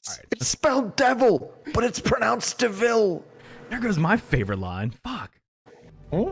All right. It's spelled devil, but it's pronounced Deville. There goes my favorite line. Fuck. Hmm?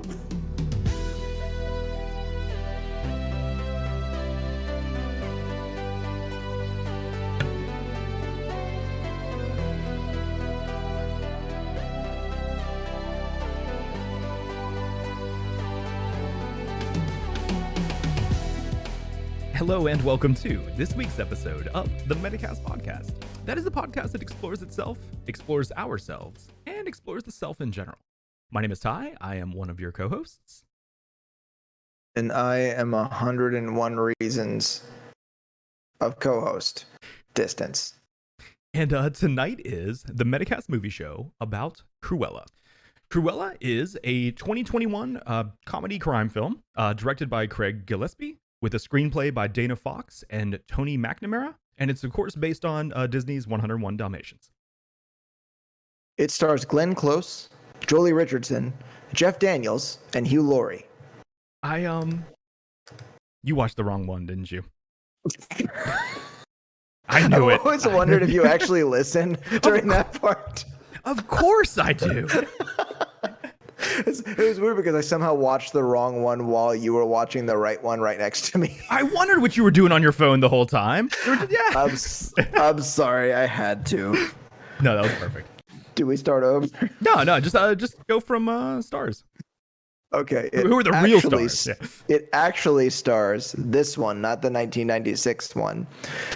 Hello and welcome to this week's episode of the Metacast podcast. That is the podcast that explores itself, explores ourselves, and explores the self in general. My name is Ty. I am one of your co-hosts. And I am 101 reasons of co-host distance. And tonight is the Metacast movie show about Cruella. Cruella is a 2021 comedy crime film directed by Craig Gillespie, with a screenplay by Dana Fox and Tony McNamara, and it's of course based on Disney's 101 Dalmatians. It stars Glenn Close, Jolie Richardson, Jeff Daniels, and Hugh Laurie. You watched the wrong one, didn't you? I knew it. I always wondered if you actually listened during that part. Of course I do. It was weird because I somehow watched the wrong one while you were watching the right one right next to me. I wondered what you were doing on your phone the whole time. Yeah. I'm sorry, I had to. No, that was perfect. Do we start over? No, just go from stars. Okay. Who are the real stars? Yeah. It actually stars this one, not the 1996 one.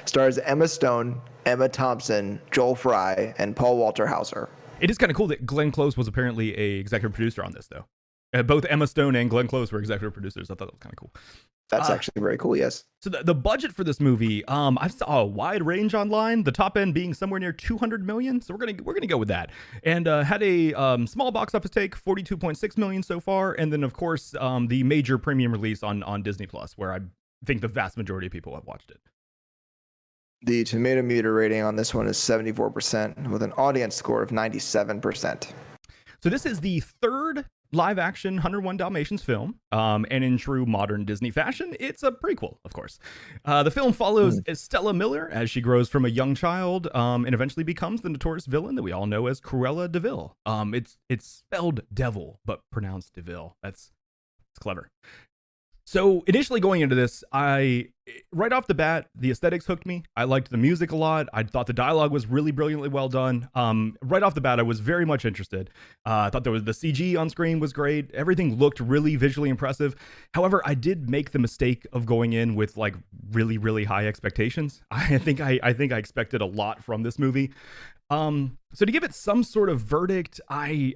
Stars Emma Stone, Emma Thompson, Joel Fry, and Paul Walter Hauser. It is kind of cool that Glenn Close was apparently a executive producer on this, though. Both Emma Stone and Glenn Close were executive producers. I thought that was kind of cool. That's actually very cool, yes. So the budget for this movie, I saw a wide range online. The top end being somewhere near 200 million. So we're gonna go with that. And had a small box office take, 42.6 million so far. And then of course the major premium release on Disney Plus, where I think the vast majority of people have watched it. The tomato meter rating on this one is 74% with an audience score of 97%. So this is the third live action 101 Dalmatians film, and in true modern Disney fashion, it's a prequel, of course. The film follows Stella Miller as she grows from a young child and eventually becomes the notorious villain that we all know as Cruella de Vil. It's spelled devil, but pronounced Deville. It's clever. So initially going into this, right off the bat, the aesthetics hooked me. I liked the music a lot. I thought the dialogue was really brilliantly well done. Right off the bat, I was very much interested. I thought the CG on screen was great. Everything looked really visually impressive. However, I did make the mistake of going in with like really, really high expectations. I think I expected a lot from this movie. So to give it some sort of verdict, I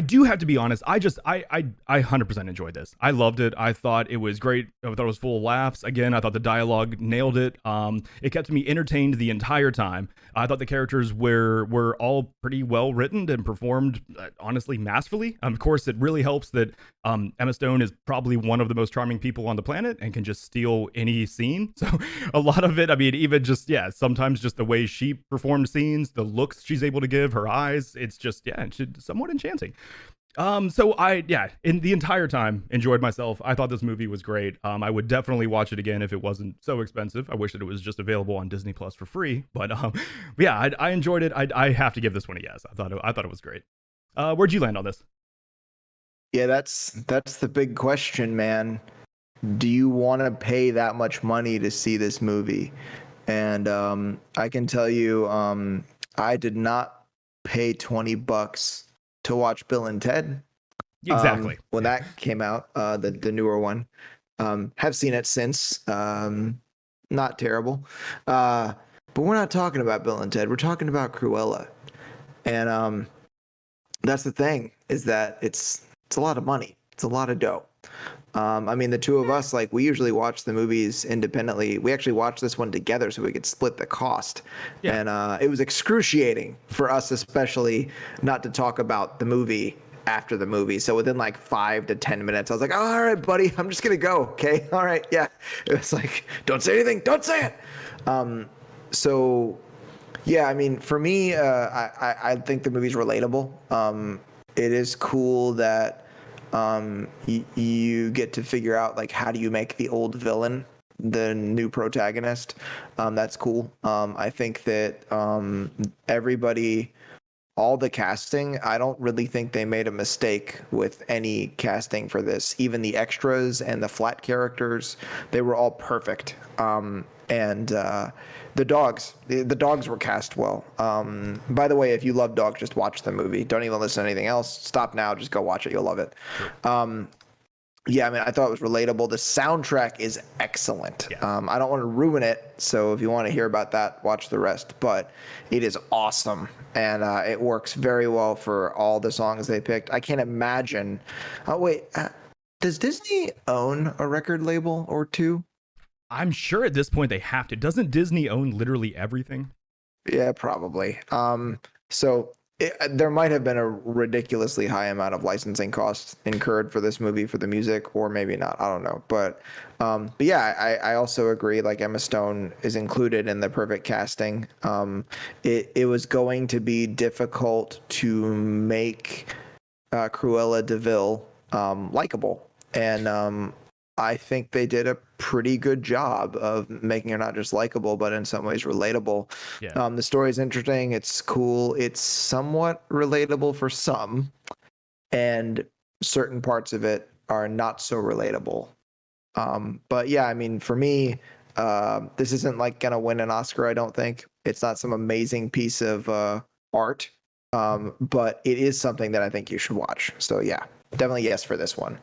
do have to be honest. I 100% enjoyed this. I loved it. I thought it was great. I thought it was full of laughs. Again, I thought the dialogue nailed it. It kept me entertained the entire time. I thought the characters were all pretty well written and performed, honestly, masterfully. Of course, it really helps that Emma Stone is probably one of the most charming people on the planet and can just steal any scene. So a lot of it, I mean, even just, sometimes just the way she performed scenes, the looks she's able to give, her eyes, it's just, it's somewhat enchanting. So in the entire time enjoyed myself. I thought this movie was great. I would definitely watch it again if it wasn't so expensive. I wish that it was just available on Disney Plus for free, but I enjoyed it. I have to give this one a yes. I thought it was great. Where'd you land on this? Yeah, that's the big question, man. Do you want to pay that much money to see this movie? And I can tell you, I did not pay $20 to watch Bill and Ted. Exactly. When that came out, the newer one. Have seen it since. Not terrible. But we're not talking about Bill and Ted. We're talking about Cruella. And that's the thing, is that it's a lot of money. It's a lot of dough. I mean, the two of us, like, we usually watch the movies independently. We actually watched this one together so we could split the cost. Yeah. And it was excruciating for us, especially, not to talk about the movie after the movie. So within like 5 to 10 minutes, I was like, oh, all right, buddy, I'm just going to go. Okay. All right. Yeah. It was like, don't say anything. Don't say it. So, yeah, I mean, for me, I think the movie's relatable. It is cool that you get to figure out, like, how do you make the old villain the new protagonist. That's cool. I think that everybody, all the casting, I don't really think they made a mistake with any casting for this. Even the extras and the flat characters, they were all perfect. And the dogs were cast well. By the way, if you love dogs, just watch the movie. Don't even listen to anything else. Stop now. Just go watch it. You'll love it. Yeah, I mean, I thought it was relatable. The soundtrack is excellent. Yes. I don't want to ruin it, so if you want to hear about that, watch the rest. But it is awesome, and it works very well for all the songs they picked. I can't imagine. Oh wait, does Disney own a record label or two? I'm sure at this point they have to. Doesn't Disney own literally everything? Yeah, probably. So there might have been a ridiculously high amount of licensing costs incurred for this movie for the music, or maybe not. I don't know. But yeah, I also agree. Like Emma Stone is included in the perfect casting. It was going to be difficult to make Cruella de Vil likable, and I think they did a pretty good job of making her not just likable, but in some ways relatable. Yeah. The story is interesting. It's cool. It's somewhat relatable for some, and certain parts of it are not so relatable. But yeah, I mean, for me, this isn't like gonna win an Oscar. I don't think it's not some amazing piece of art, but it is something that I think you should watch. So yeah, definitely yes for this one.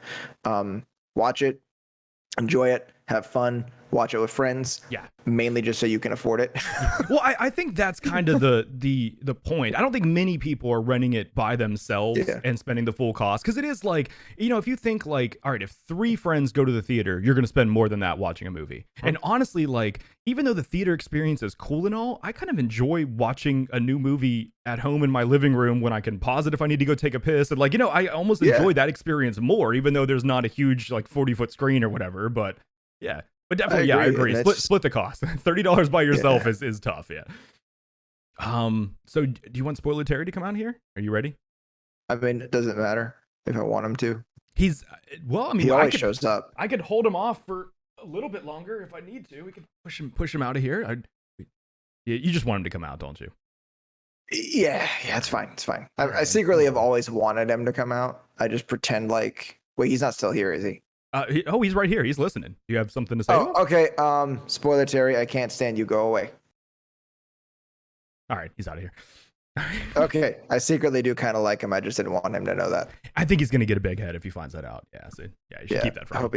Watch it. Enjoy it, have fun, watch it with friends. Yeah. Mainly just so you can afford it. Well, I think that's kind of the point. I don't think many people are renting it by themselves and spending the full cost, because it is like, if you think like, all right, if 3 friends go to the theater, you're going to spend more than that watching a movie. And honestly, like, even though the theater experience is cool and all, I kind of enjoy watching a new movie at home in my living room when I can pause it if I need to go take a piss. And like, I almost enjoy that experience more, even though there's not a huge like 40-foot screen or whatever. But yeah. But definitely, I agree. Split the cost. $30 by yourself is tough. Yeah. So do you want Spoiler Terry to come out here? Are you ready? I mean, it doesn't matter if I want him to. He always shows up. I could hold him off for a little bit longer if I need to. We could push him out of here. You just want him to come out, don't you? Yeah, it's fine. It's fine. I secretly have always wanted him to come out. I just pretend like, wait, he's not still here, is he? He's right here. He's listening. Do you have something to say? Oh, okay. Spoiler Terry, I can't stand you. Go away. All right, he's out of here. Okay, I secretly do kind of like him. I just didn't want him to know that. I think he's gonna get a big head if he finds that out. Yeah, so yeah, you should keep that for him. I hope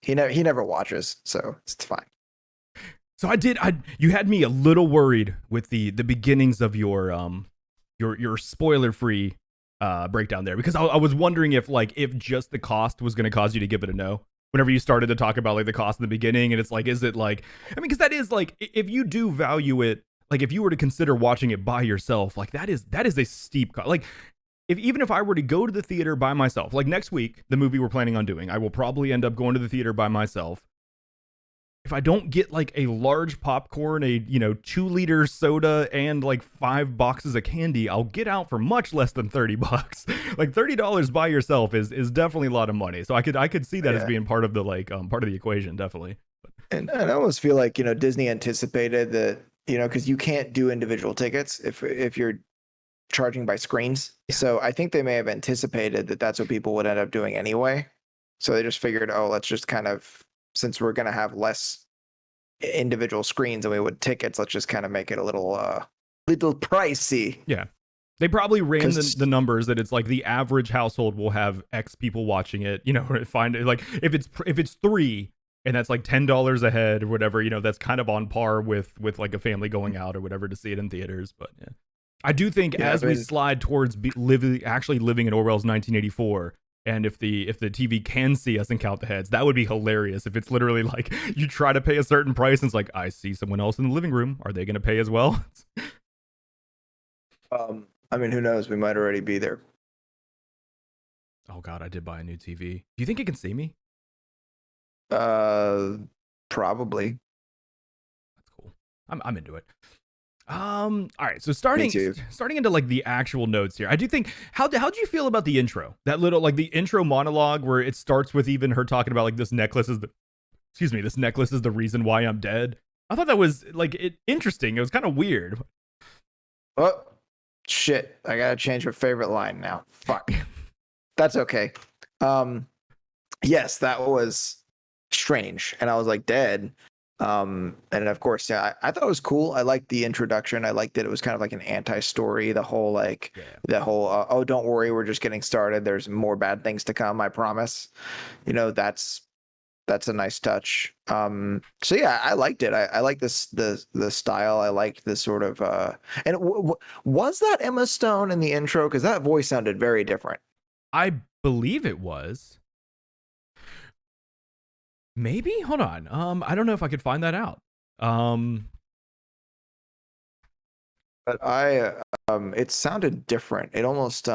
he never watches, so it's fine. So you had me a little worried with the beginnings of your spoiler free breakdown there, because I was wondering if just the cost was going to cause you to give it a no whenever you started to talk about like the cost in the beginning. And it's like, is it like, I mean, because that is like, if you do value it, like if you were to consider watching it by yourself, like that is a steep cost. Like even if I were to go to the theater by myself, like next week, the movie we're planning on doing, I will probably end up going to the theater by myself. If I don't get like a large popcorn, a 2-liter soda, and like 5 boxes of candy, I'll get out for much less than $30. Like $30 by yourself is definitely a lot of money. So I could see that as being part of the part of the equation, definitely. And I almost feel like Disney anticipated that, because you can't do individual tickets if you're charging by screens. Yeah. So I think they may have anticipated that that's what people would end up doing anyway. So they just figured, let's just kind of, since we're going to have less individual screens than we would tickets, let's just kind of make it a little pricey. Yeah. They probably ran the numbers that it's like the average household will have X people watching it, find it like if it's 3 and that's like $10 a head or whatever, that's kind of on par with like a family going out or whatever to see it in theaters. But yeah, I do think as we slide towards actually living in Orwell's 1984, and if the TV can see us and count the heads, that would be hilarious. If it's literally like you try to pay a certain price and it's like, I see someone else in the living room. Are they going to pay as well? I mean, who knows? We might already be there. Oh God, I did buy a new TV. Do you think it can see me? Probably. That's cool. I'm into it. All right, so starting into like the actual notes here, I do think how do you feel about the intro? That little like the intro monologue where it starts with even her talking about like this necklace is excuse me, this necklace is the reason why I'm dead. I thought that was like interesting. It was kind of weird. Oh, shit. I gotta change my favorite line now. Fuck. That's okay. Yes, that was strange. And I was like, dead. And of course, yeah, I thought it was cool. I liked the introduction. I liked that it was kind of like an anti-story. The whole oh, don't worry, we're just getting started. There's more bad things to come, I promise. That's a nice touch. So yeah, I liked it. I like this the style. I liked this sort of and was that Emma Stone in the intro? Because that voice sounded very different. I believe it was. Maybe? Hold on. I don't know if I could find that out. But it sounded different. It almost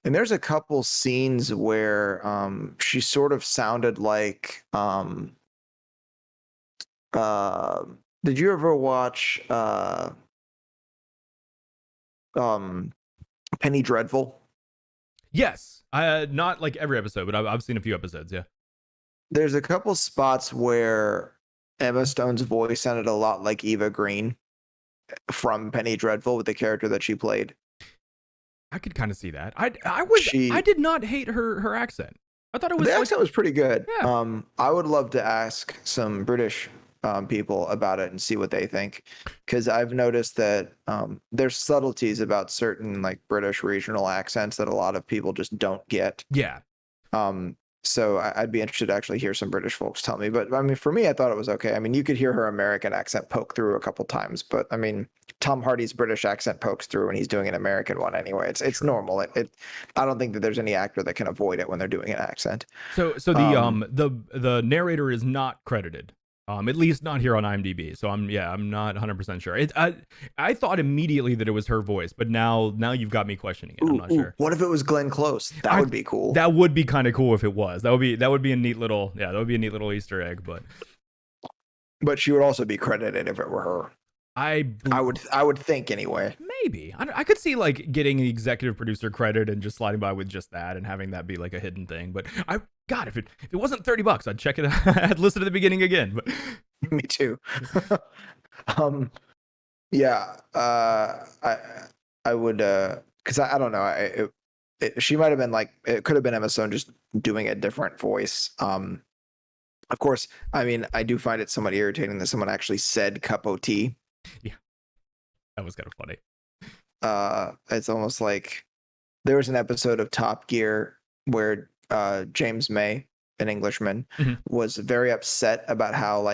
and there's a couple scenes where she sort of sounded like did you ever watch Penny Dreadful? Yes. Not like every episode, but I've seen a few episodes, yeah. There's a couple spots where Emma Stone's voice sounded a lot like Eva Green from Penny Dreadful with the character that she played. I could kind of see that. I did not hate her accent. I thought it was the accent was pretty good. Yeah. I would love to ask some British people about it and see what they think, because I've noticed that there's subtleties about certain like British regional accents that a lot of people just don't get. Yeah. So I'd be interested to actually hear some British folks tell me. But I mean, for me, I thought it was okay. I mean, you could hear her American accent poke through a couple times, but I mean, Tom Hardy's British accent pokes through when he's doing an American one anyway. It's normal. I don't think that there's any actor that can avoid it when they're doing an accent. So the narrator is not credited. At least not here on IMDb. So I'm not 100% sure. I thought immediately that it was her voice, but now you've got me questioning it. I'm not sure. What if it was Glenn Close? That would be cool. That would be kind of cool if it was. That would be a neat little Easter egg. But she would also be credited if it were her. I would think anyway. Maybe I could see like getting the executive producer credit and just sliding by with just that and having that be like a hidden thing. But God, if it wasn't $30, I'd check it out. I'd listen to the beginning again. But me too. Yeah. I would because I don't know. She might have been like, it could have been Emma Stone just doing a different voice. Of course, I mean, I do find it somewhat irritating that someone actually said cup o' tea. Yeah, that was kind of funny. It's almost like there was an episode of Top Gear where James May, an Englishman, was very upset about how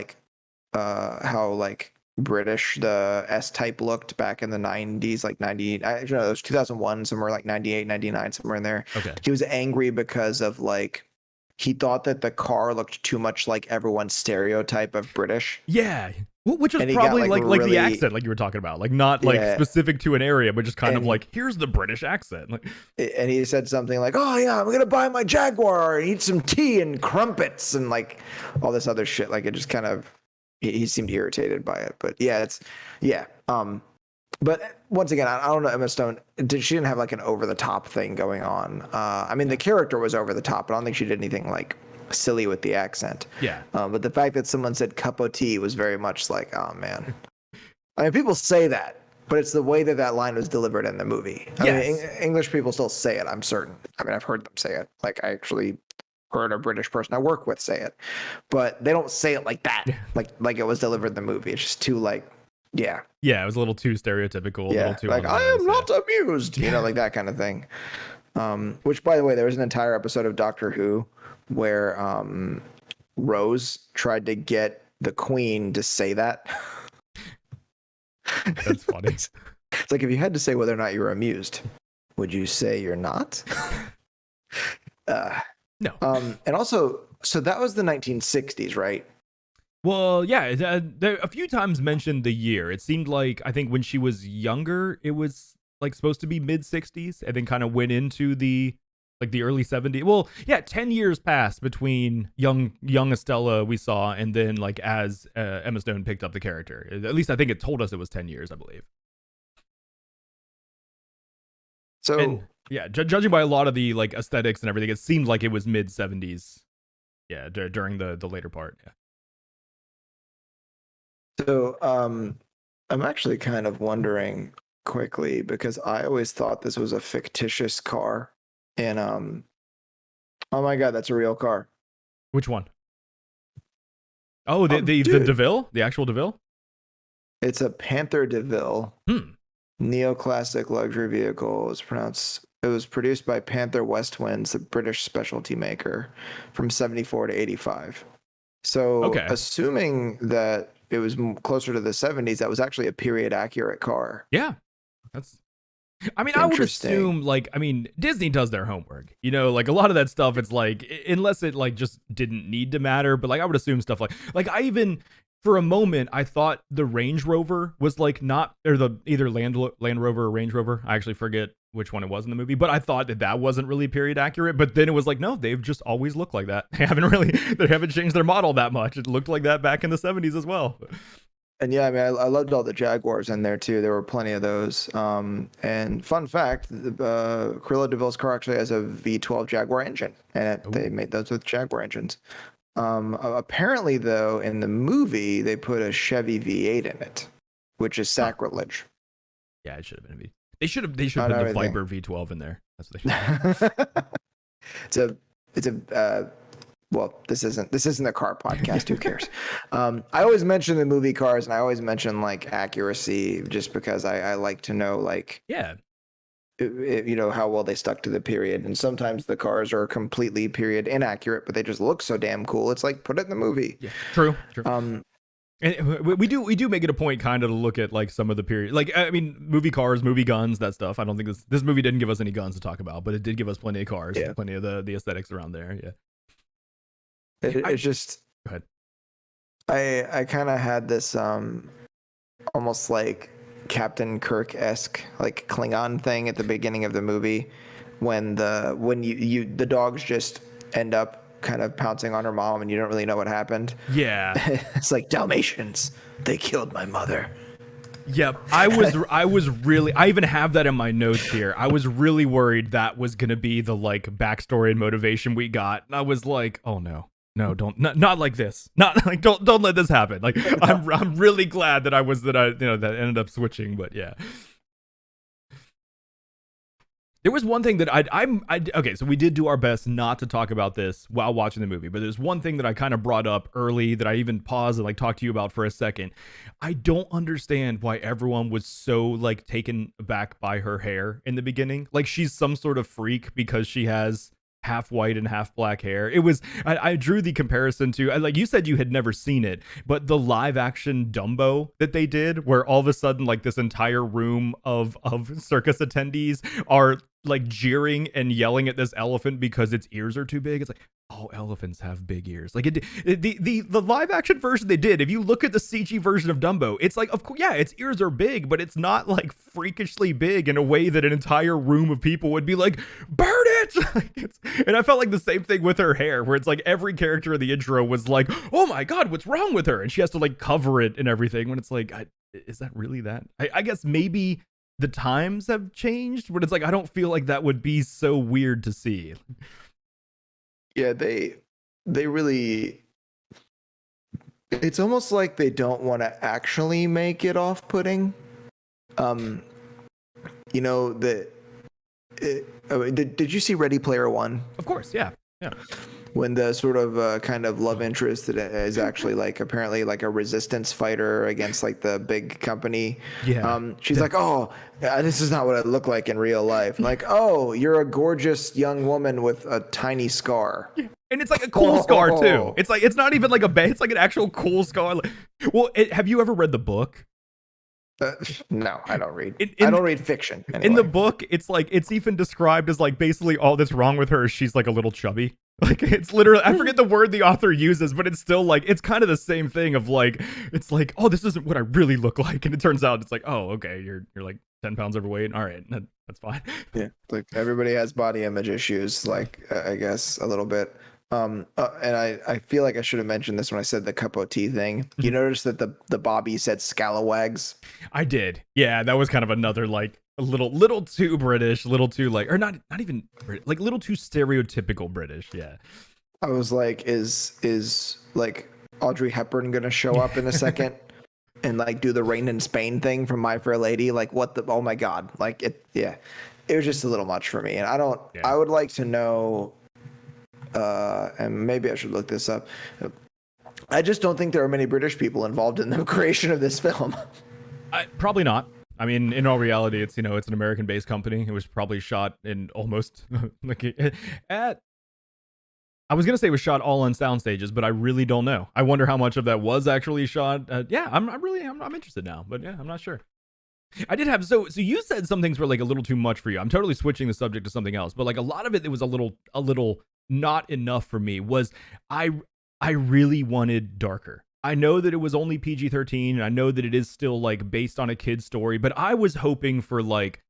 British the S-Type looked back in the 90s, like 90, I don't know, it was 2001, somewhere like 98, 99, somewhere in there. Okay. He was angry because of like, he thought that the car looked too much like everyone's stereotype of British. Yeah. Which is probably like really, the accent, like you were talking about, like not like specific to an area, but just kind of like, here's the British accent. Like, and he said something like, "Oh yeah, I'm gonna buy my Jaguar and eat some tea and crumpets and like all this other shit." Like it just kind of, he seemed irritated by it. But yeah. But once again, I don't know, Emma Stone, she didn't have like an over the top thing going on. I mean, the character was over the top, but I don't think she did anything like silly with the accent. Yeah. But the fact that someone said cup o' tea was very much like, oh man. I mean, people say that, but it's the way that line was delivered in the movie. I mean, English people still say it, I'm certain. I mean, I've heard them say it. Like I actually heard a British person I work with say it, but they don't say it like that, like it was delivered in the movie. It's just too like, yeah, it was a little too stereotypical. Yeah, a little too like I am not amused, you know, like that kind of thing. Which, by the way, there was an entire episode of Doctor Who where Rose tried to get the Queen to say that. That's funny. It's like, if you had to say whether or not you were amused, would you say you're not? No. And also, so that was the 1960s, right? Well, yeah, there a few times mentioned the year. It seemed like, I think when she was younger, it was like supposed to be mid 60s, and then kind of went into the early 70s. Well, yeah, 10 years passed between young Estella we saw, and then like as Emma Stone picked up the character. At least I think it told us it was 10 years, I believe. So and, yeah, judging by a lot of the like aesthetics and everything, it seemed like it was mid 70s Yeah, during the later part. Yeah. So, I'm actually kind of wondering quickly because I always thought this was a fictitious car. And oh my God, that's a real car. Which one? Oh, the Dude, DeVille, the actual DeVille. it's a Panther DeVille Hmm. neoclassic luxury vehicle. It was produced by Panther West Winds, the British specialty maker, from 74 to 85. So, Okay. assuming that it was closer to the 70s, that was actually a period accurate car. Yeah. That's. I mean, I would Interesting. assume like, I mean, Disney does their homework. You know, like a lot of that stuff. It's like unless it like just didn't need to matter. But like, I would assume stuff like I even for a moment I thought the Range Rover was like not or the either Land Rover or Range Rover. I actually forget which one it was in the movie, but I thought that wasn't really period accurate. But then it was like, no, they've just always looked like that. They haven't changed their model that much. It looked like that back in the 70s as well. And yeah, I mean, I loved all the Jaguars in there too. There were plenty of those. And fun fact, Cruella DeVille's car actually has a V12 Jaguar engine, and they made those with Jaguar engines. Apparently, though, in the movie, they put a Chevy V8 in it, which is Huh. sacrilege. Yeah, it should have been a V. They should have Not put the everything. Viper V12 in there. That's what they should have. It's a well, this isn't a car podcast. Who cares? I always mention the movie cars, and I always mention like accuracy, just because I like to know like Yeah. you know how well they stuck to the period. And sometimes the cars are completely period inaccurate, but they just look so damn cool. It's like put it in the movie. Yeah. True. Um, And we do make it a point kind of to look at like some of the period, like I mean, movie cars, movie guns, that stuff. I don't think this movie didn't give us any guns to talk about, but it did give us plenty of cars, yeah, plenty of the aesthetics around there. Yeah. it's just Go ahead. I kind of had this almost like Captain Kirk-esque like Klingon thing at the beginning of the movie when the dogs just end up kind of pouncing on her mom and you don't really know what happened. Yeah. It's like Dalmatians, they killed my mother. Yep. I was really, I even have that in my notes here. I was really worried that was going to be the like backstory and motivation we got. And I was like, oh no. No, don't not like this. Not like don't let this happen. Like I'm really glad that that ended up switching, but yeah. There was one thing that okay, so we did do our best not to talk about this while watching the movie, but there's one thing that I kind of brought up early that I even paused and like talked to you about for a second. I don't understand why everyone was so like taken aback by her hair in the beginning. Like she's some sort of freak because she has half white and half black hair. It was I drew the comparison to like you said you had never seen it, but the live action Dumbo that they did where all of a sudden like this entire room of circus attendees are like jeering and yelling at this elephant because its ears are too big. It's like, oh, elephants have big ears. Like the live action version they did, if you look at the CG version of Dumbo, it's like, of course, yeah, its ears are big, but it's not like freakishly big in a way that an entire room of people would be like, burn it. And I felt like the same thing with her hair, where it's like every character in the intro was like, oh my God, what's wrong with her? And she has to like cover it and everything when it's like, is that really that? I guess maybe the times have changed, but it's like I don't feel like that would be so weird to see. Yeah, they really, it's almost like they don't want to actually make it off-putting. You know that did you see Ready Player One? Of course, yeah. When the sort of kind of love interest that is actually like apparently like a resistance fighter against like the big company. Yeah. She's like, oh, this is not what I look like in real life. Like, oh, you're a gorgeous young woman with a tiny scar. And it's like a cool scar too. It's like it's not even like a bad. It's like an actual cool scar. Well, have you ever read the book? No, I don't read. I don't read fiction. Anyway. In the book, it's like it's even described as like basically all that's wrong with her is she's like a little chubby. Like it's literally I forget the word the author uses, but it's still like it's kind of the same thing of like it's like, oh, this isn't what I really look like, and it turns out it's like, oh, okay, you're like 10 pounds overweight. All right, that's fine. Yeah, like everybody has body image issues, like I guess a little bit. And I feel like I should have mentioned this when I said the cup of tea thing. You notice that the Bobby said scalawags? I did. Yeah, that was kind of another like a little too British, little too like or not even like little too stereotypical British. Yeah. I was like, is like Audrey Hepburn gonna show up in a second and like do the Rain in Spain thing from My Fair Lady? Like what the? Oh my God! Like it, yeah. It was just a little much for me, and I don't. Yeah. I would like to know, and maybe I should look this up. I just don't think there are many British people involved in the creation of this film. Probably not. I mean, in all reality, it's it's an American-based company. It was probably shot in almost like at. I was gonna say it was shot all on sound stages, but I really don't know. I wonder how much of that was actually shot. Yeah, I'm interested now, but yeah, I'm not sure. I did have so you said some things were like a little too much for you. I'm totally switching the subject to something else, but like a lot of it was a little not enough for me. Was I I really wanted darker. I know that it was only PG-13, and I know that it is still like based on a kid's story, but I was hoping for like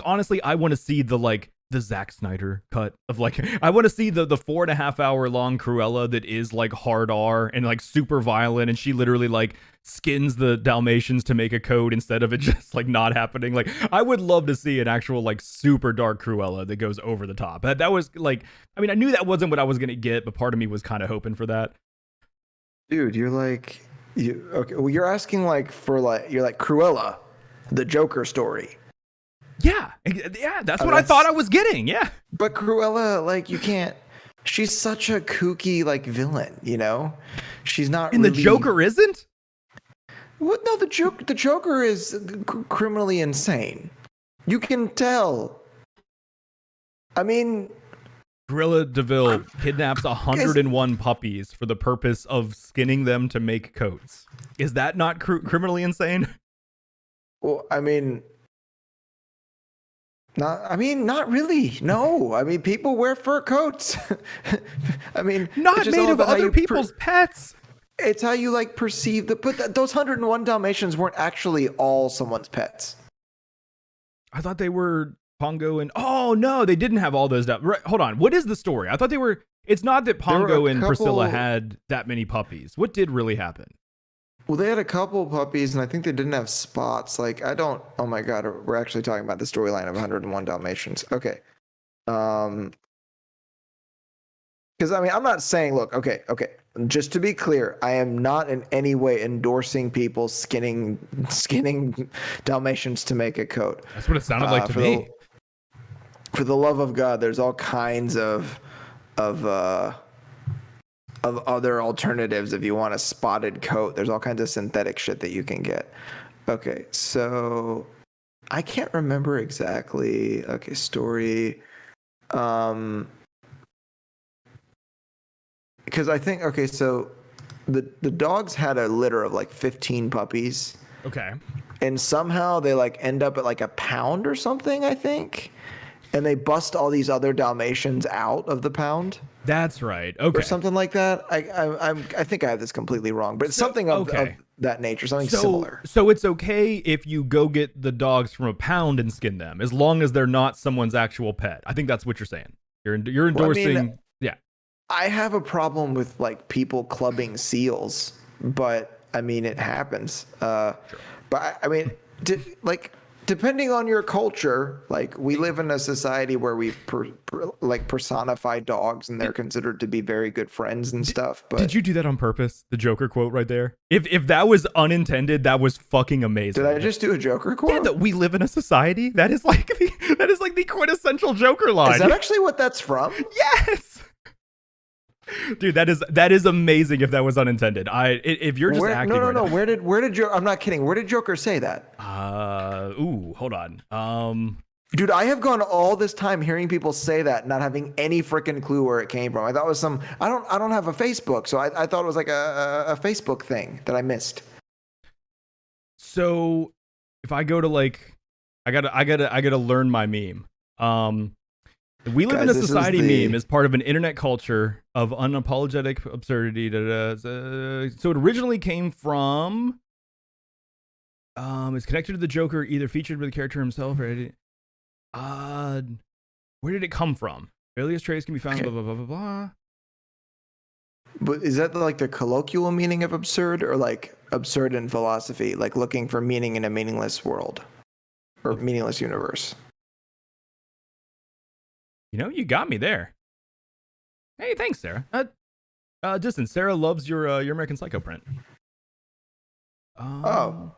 honestly, I want to see the Zack Snyder cut of like I want to see the 4.5 hour long Cruella that is like hard R and like super violent, and she literally like skins the Dalmatians to make a code instead of it just like not happening. Like I would love to see an actual like super dark Cruella that goes over the top. That was like, I mean, I knew that wasn't what I was gonna get, but part of me was kind of hoping for that. Dude, you're like, okay? Well, you're asking like for like you're like Cruella, the Joker story. Yeah, that's what I thought I was getting. Yeah, but Cruella, like, you can't. She's such a kooky like villain, you know. She's not. And really, the Joker isn't. What? No, the Joker is criminally insane. You can tell. I mean, Cruella DeVille kidnaps 101 puppies for the purpose of skinning them to make coats. Is that not criminally insane? Well, I mean. Not really. No. I mean, people wear fur coats. I mean, not made of other people's pets. It's how you like perceive but those 101 Dalmatians weren't actually all someone's pets. I thought they were Pongo and oh no, they didn't have all those. Right, hold on. What is the story? I thought they were. It's not that Pongo and Priscilla had that many puppies. What did really happen? Well, they had a couple puppies, and I think they didn't have spots. Like, I don't. Oh my God, we're actually talking about the storyline of 101 Dalmatians. Okay. Because I mean, I'm not saying. Look, okay. Just to be clear, I am not in any way endorsing people skinning Dalmatians to make a coat. That's what it sounded like to me. For the love of God, there's all kinds of other alternatives. If you want a spotted coat, there's all kinds of synthetic shit that you can get. Okay, so I can't remember exactly. Okay, story. Because I think, okay, so the dogs had a litter of like 15 puppies. Okay. And somehow they like end up at like a pound or something, I think. And they bust all these other Dalmatians out of the pound. That's right. Okay. Or something like that. I think I have this completely wrong, but it's something of that nature, something similar. So it's okay if you go get the dogs from a pound and skin them, as long as they're not someone's actual pet. I think that's what you're saying. You're endorsing. Well, I mean, yeah. I have a problem with like people clubbing seals, but I mean it happens. Sure. But I mean, depending on your culture, like we live in a society where we personify dogs and they're considered to be very good friends and stuff. But did you do that on purpose? The Joker quote right there. If that was unintended, that was fucking amazing. Did I just do a Joker quote? Yeah, that we live in a society. That is like the quintessential Joker line. Is that actually what that's from? Yes. Dude, that is amazing. If that was unintended, if you're just acting. No. Where did Joker? I'm not kidding. Where did Joker say that? Hold on. Dude, I have gone all this time hearing people say that, not having any freaking clue where it came from. I thought it was some. I don't have a Facebook, so I thought it was like a Facebook thing that I missed. So, if I go to like, I gotta learn my meme. We live in a society meme is part of an internet culture of unapologetic absurdity. So it originally came from. It's connected to the Joker, either featured by the character himself or. Where did it come from? Earliest trace can be found. Blah blah blah blah blah. But is that like the colloquial meaning of absurd, or like absurd in philosophy, like looking for meaning in a meaningless world, or meaningless universe? You got me there. Hey, thanks, Sarah. Distance. Sarah loves your American Psycho print. Oh,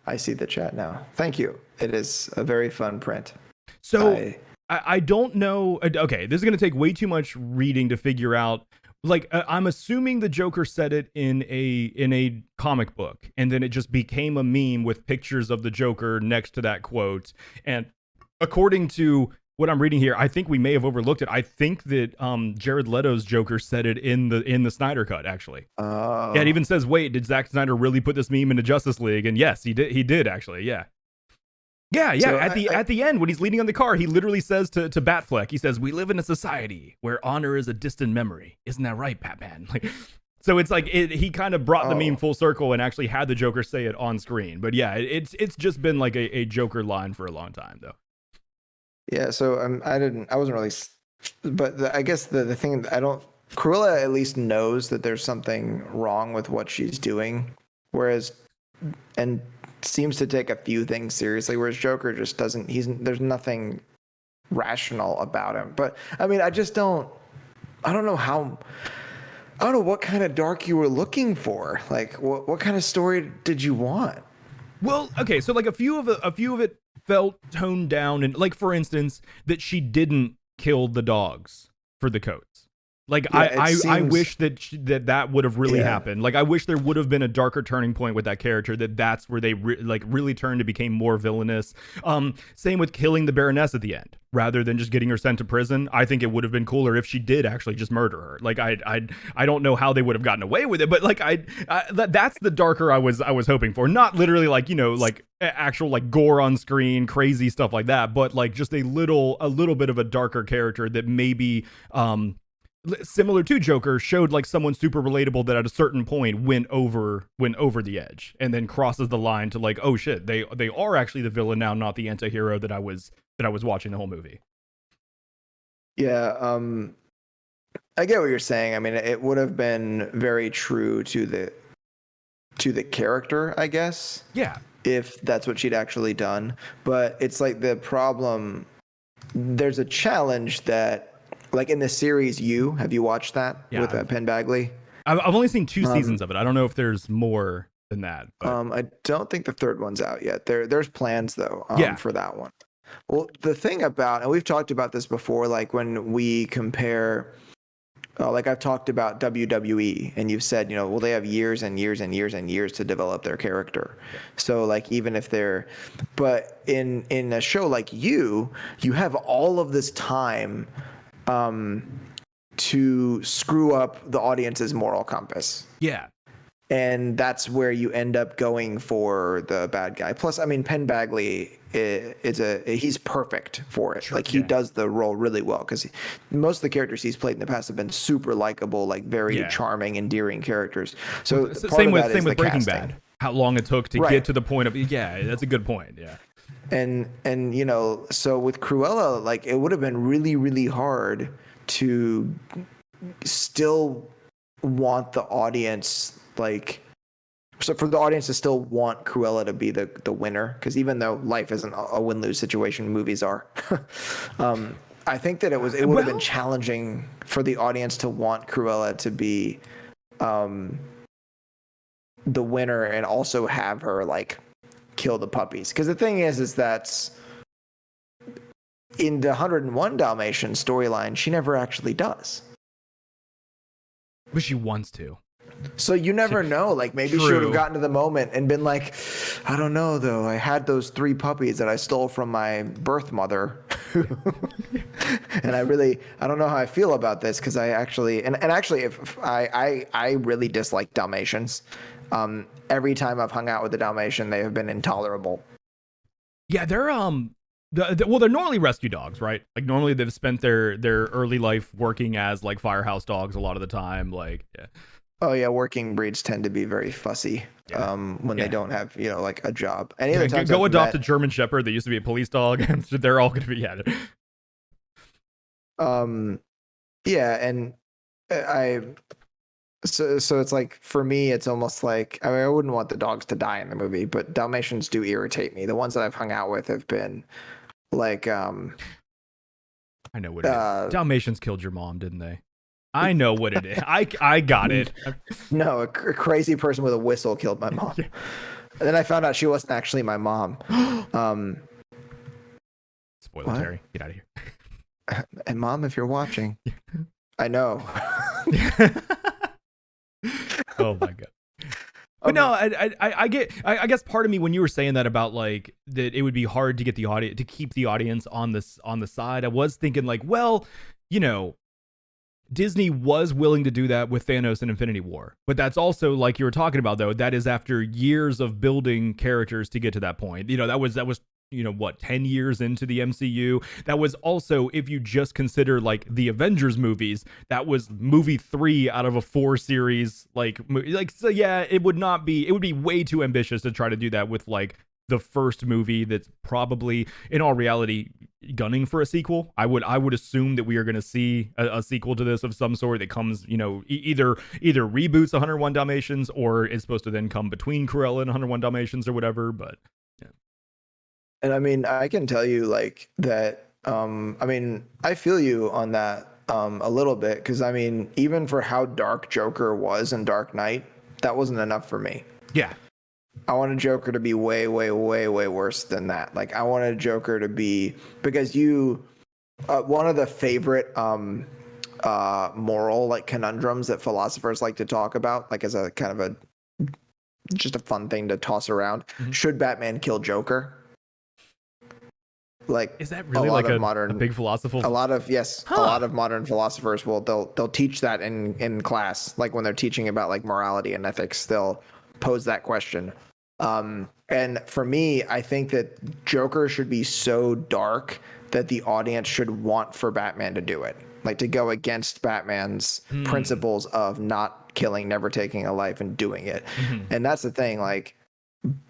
I see the chat now. Thank you. It is a very fun print. So I don't know. Okay, this is gonna take way too much reading to figure out. Like, I'm assuming the Joker said it in a comic book, and then it just became a meme with pictures of the Joker next to that quote. And according to what I'm reading here, I think we may have overlooked it. I think that Jared Leto's Joker said it in the Snyder cut, actually. Yeah, it even says, "Wait, did Zack Snyder really put this meme into Justice League?" And yes, he did. He did actually. Yeah. Yeah. So at the end when he's leaning on the car, he literally says to Batfleck, he says, "We live in a society where honor is a distant memory. Isn't that right, Batman?" Like, so it's like he kind of brought the meme full circle and actually had the Joker say it on screen. But yeah, it's just been like a Joker line for a long time, though. Yeah, so I wasn't really, but I guess the thing Cruella at least knows that there's something wrong with what she's doing, whereas, and seems to take a few things seriously, whereas Joker just doesn't. There's nothing rational about him. But I mean, I don't know what kind of dark you were looking for. Like, what kind of story did you want? Well, okay, so like a few of it felt toned down, and like, for instance, that she didn't kill the dogs for the coats. Like, yeah, I wish that that would have really happened. Like, I wish there would have been a darker turning point with that character. That's where they really turned and became more villainous. Same with killing the Baroness at the end, rather than just getting her sent to prison. I think it would have been cooler if she did actually just murder her. Like, I don't know how they would have gotten away with it, but like that's the darker I was hoping for. Not literally like, you know, like actual like gore on screen, crazy stuff like that, but like just a little bit of a darker character that maybe similar to Joker, showed like someone super relatable that at a certain point went over the edge and then crosses the line to like, oh shit, they are actually the villain now, not the anti-hero that I was watching the whole movie. Yeah, I get what you're saying. I mean, it would have been very true to the character, I guess. Yeah. If that's what she'd actually done. But it's like the problem, there's a challenge that, like in the series have you watched that with Penn Badgley? I've only seen 2 seasons of it. I don't know if there's more than that. But. I don't think the 3rd one's out yet. There's plans though for that one. Well, the thing about, and we've talked about this before, like when we compare, like I've talked about WWE, and you've said, you know, well, they have years and years and years and years to develop their character. So like even if but in a show like you have all of this time to screw up the audience's moral compass. Yeah. And that's where you end up going for the bad guy. Plus, I mean, Penn Badgley he's perfect for it. Sure, like he does the role really well, because most of the characters he's played in the past have been super likable, like very charming, endearing characters. So same with Breaking Bad. How long it took to get to the point of that's a good point. Yeah. And you know, so with Cruella, like it would have been really, really hard to still want the audience, like, so for the audience to still want Cruella to be the winner, because even though life isn't a win-lose situation, movies are. I think that it would have been challenging for the audience to want Cruella to be the winner and also have her like kill the puppies. Because the thing is that in the 101 Dalmatians storyline, she never actually does. But she wants to. So you never know. Like maybe she would have gotten to the moment and been like, I don't know though. I had those 3 puppies that I stole from my birth mother. And I don't know how I feel about this, because I actually, and actually if I really dislike Dalmatians. Every time I've hung out with a Dalmatian, they have been intolerable. Yeah, they're they're normally rescue dogs, right? Like normally they've spent their early life working as like firehouse dogs a lot of the time. Like, yeah. Oh yeah, working breeds tend to be very fussy when they don't have, you know, like a job. Any other times go adopt a German Shepherd that used to be a police dog, and they're all going to be yeah, and so it's like, for me, it's almost like, I mean, I wouldn't want the dogs to die in the movie, but Dalmatians do irritate me. The ones that I've hung out with have been like, I know what it is. Dalmatians killed your mom, didn't they? I know what it is. I got it. No, a crazy person with a whistle killed my mom. Yeah. And then I found out she wasn't actually my mom. Spoiler, what? Terry. Get out of here. And Mom, if you're watching, I know. Oh my God. But no, I get. I guess part of me, when you were saying that about like that, it would be hard to get the audience to keep the audience on the side. I was thinking like, well, you know, Disney was willing to do that with Thanos and Infinity War, but that's also, like you were talking about, though, that is after years of building characters to get to that point. You know, that was you know, what, 10 years into the MCU. That was also, if you just consider like the Avengers movies, that was movie 3 out of a 4 series, like so yeah, it would be way too ambitious to try to do that with like the first movie that's probably in all reality gunning for a sequel. I would assume that we are going to see a sequel to this of some sort that comes, you know, either reboots 101 Dalmatians, or is supposed to then come between Cruella and 101 Dalmatians or whatever. But yeah. And I mean, I can tell you like that. I mean, I feel you on that a little bit, because I mean, even for how dark Joker was in Dark Knight, that wasn't enough for me. Yeah. I wanted Joker to be way, way, way, way worse than that. Like, I wanted Joker to be, because one of the favorite moral like conundrums that philosophers like to talk about, like as a kind of just a fun thing to toss around. Mm-hmm. Should Batman kill Joker? Like, is that really like a big philosophical? A lot of modern philosophers they'll teach that in class, like when they're teaching about like morality and ethics, they'll pose that question. And for me, I think that Joker should be so dark that the audience should want for Batman to do it, like to go against Batman's principles of not killing, never taking a life, and doing it. Mm-hmm. And that's the thing, like,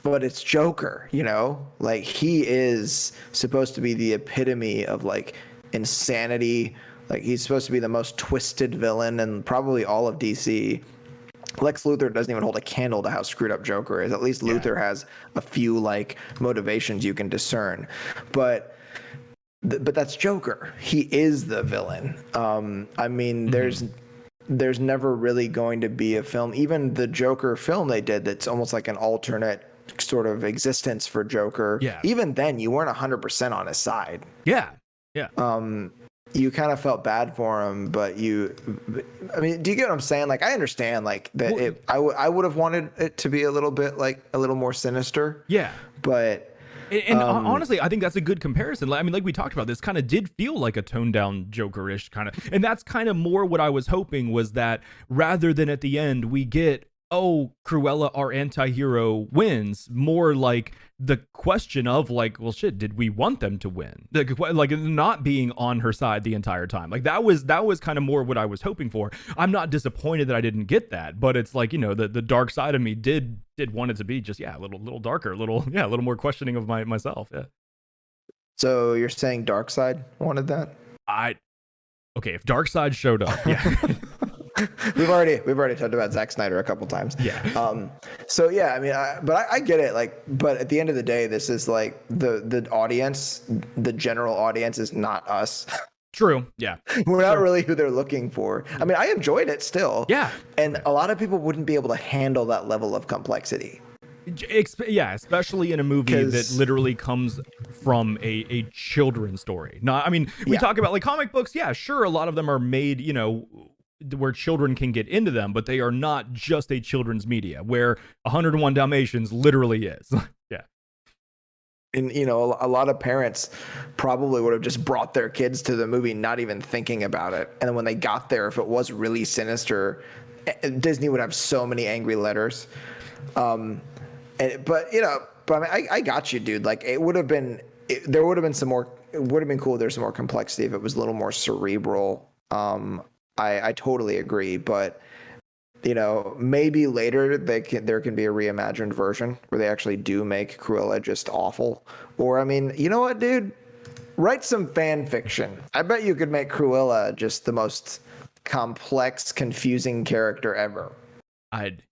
but it's Joker, you know, like he is supposed to be the epitome of like insanity. Like he's supposed to be the most twisted villain in probably all of DC. Lex Luthor doesn't even hold a candle to how screwed up Joker is. At least Luthor has a few like motivations you can discern, but that's Joker. He is the villain. I mean, there's never really going to be a film, even the Joker film they did, that's almost like an alternate sort of existence for Joker. Yeah. Even then, you weren't 100% on his side. Yeah. Yeah. You kind of felt bad for him, but I mean, do you get what I'm saying? Like, I understand, like, that I would have wanted it to be a little bit, like, a little more sinister. Yeah. But... And honestly, I think that's a good comparison. I mean, like we talked about, this kind of did feel like a toned down Joker-ish kind of, and that's kind of more what I was hoping, was that rather than at the end we get, oh, Cruella, our anti-hero, wins, more like the question of like, well, shit, did we want them to win? Like not being on her side the entire time. Like that was kind of more what I was hoping for. I'm not disappointed that I didn't get that, but it's like, you know, the dark side of me did want it to be just, a little darker, a little more questioning of myself. Yeah. So you're saying Darkseid wanted that? Okay, if Darkseid showed up, yeah. We've already talked about Zack Snyder a couple times. Yeah. So yeah, I mean, I get it. Like, but at the end of the day, this is like the audience, the general audience is not us. True. Yeah. We're not really who they're looking for. I mean, I enjoyed it still. Yeah. And a lot of people wouldn't be able to handle that level of complexity. Yeah, especially in a movie that literally comes from a children's story. No, I mean, we talk about like comic books. Yeah, sure. A lot of them are made, you know, where children can get into them, but they are not just a children's media, where 101 Dalmatians literally is. Yeah. And, you know, a lot of parents probably would have just brought their kids to the movie, not even thinking about it. And then when they got there, if it was really sinister, Disney would have so many angry letters. But you know, I mean, I got you, dude. Like, there would have been some more. It would have been cool if there's some more complexity, if it was a little more cerebral. I totally agree, but you know, maybe later there can be a reimagined version where they actually do make Cruella just awful. Or I mean, you know what, dude? Write some fan fiction. I bet you could make Cruella just the most complex, confusing character ever.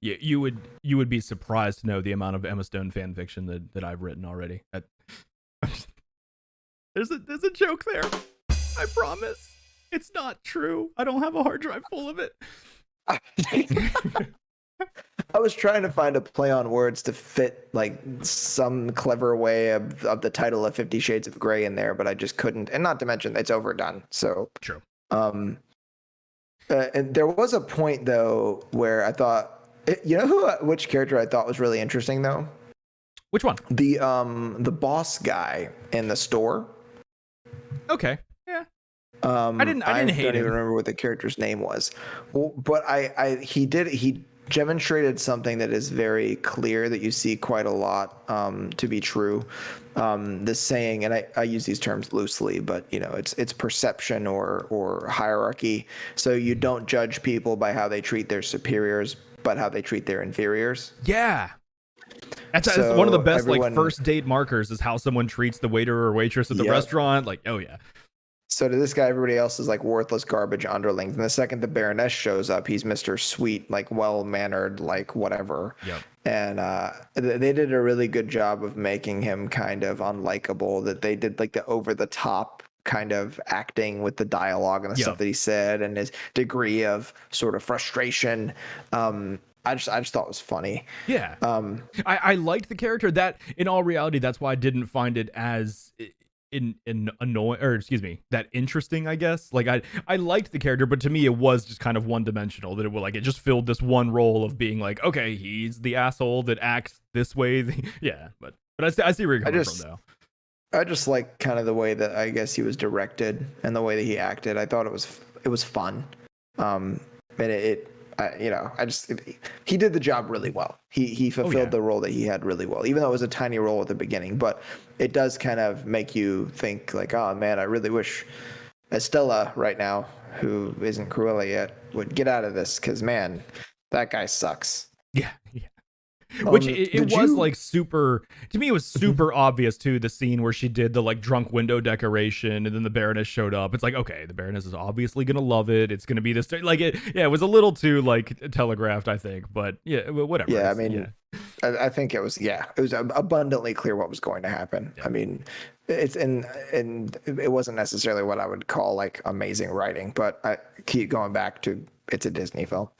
You would be surprised to know the amount of Emma Stone fan fiction that I've written already. There's a joke there. I promise. It's not true. I don't have a hard drive full of it. I was trying to find a play on words to fit like some clever way of the title of 50 Shades of Grey in there, but I just couldn't. And not to mention it's overdone. So True. And there was a point though where I thought, you know which character I thought was really interesting though? Which one? The boss guy in the store. Okay. Yeah. I didn't hate don't him. even remember what the character's name was. Well, but he demonstrated something that is very clear that you see quite a lot to be true. This saying, and I use these terms loosely, but you know, it's perception or hierarchy. So you don't judge people by how they treat their superiors, but how they treat their inferiors. Yeah. That's one of the best like first date markers is how someone treats the waiter or waitress at the restaurant. Like, oh yeah. So to this guy, everybody else is like worthless garbage underlings. And the second the Baroness shows up, he's Mr. Sweet, like well-mannered, like whatever. Yep. And they did a really good job of making him kind of unlikable. That they did like the over-the-top kind of acting with the dialogue and the stuff that he said and his degree of sort of frustration. I just thought it was funny. Yeah. I liked the character. That in all reality, that's why I didn't find it as annoying, or excuse me, that interesting, I guess. Like I liked the character, but to me it was just kind of one dimensional. That it just filled this one role of being like, okay, he's the asshole that acts this way. Yeah, but I see where you're coming from though. I just like kind of the way that I guess he was directed and the way that he acted. I thought it was fun. And he did the job really well. He fulfilled the role that he had really well, even though it was a tiny role at the beginning. But it does kind of make you think like, oh man, I really wish Estella right now, who isn't Cruella yet, would get out of this because man, that guy sucks. Yeah. Which it was like super, to me it was super obvious too, the scene where she did the like drunk window decoration and then the Baroness showed up. It's like, okay, the Baroness is obviously gonna love it. It's gonna be this like it was a little too like telegraphed, I think, but yeah, whatever. Yeah, I mean, I think it was abundantly clear what was going to happen. Yeah. I mean, it's and it wasn't necessarily what I would call like amazing writing, but I keep going back to it's a Disney film.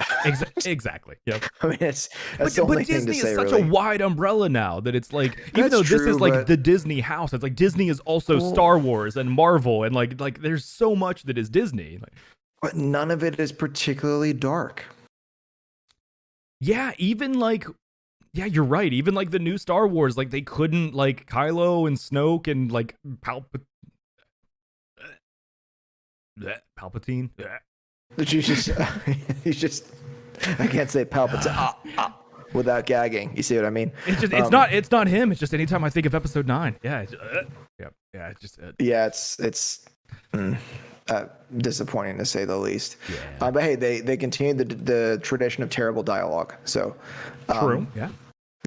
Exactly. Yep. I mean, it's the only thing to say. Disney is such really. A wide umbrella now that it's like, even though this is like the Disney house, it's like Disney is also Star Wars and Marvel and like there's so much that is Disney. But none of it is particularly dark. Yeah, even like. Yeah, you're right. Even like the new Star Wars, like they couldn't like Kylo and Snoke and like Palpatine. You just I can't say Palpatine without gagging. You see what I mean? It's just it's not him. It's just anytime I think of Episode 9. Yeah. It's disappointing to say the least. Yeah. But hey, they continued the tradition of terrible dialogue. So true. Yeah.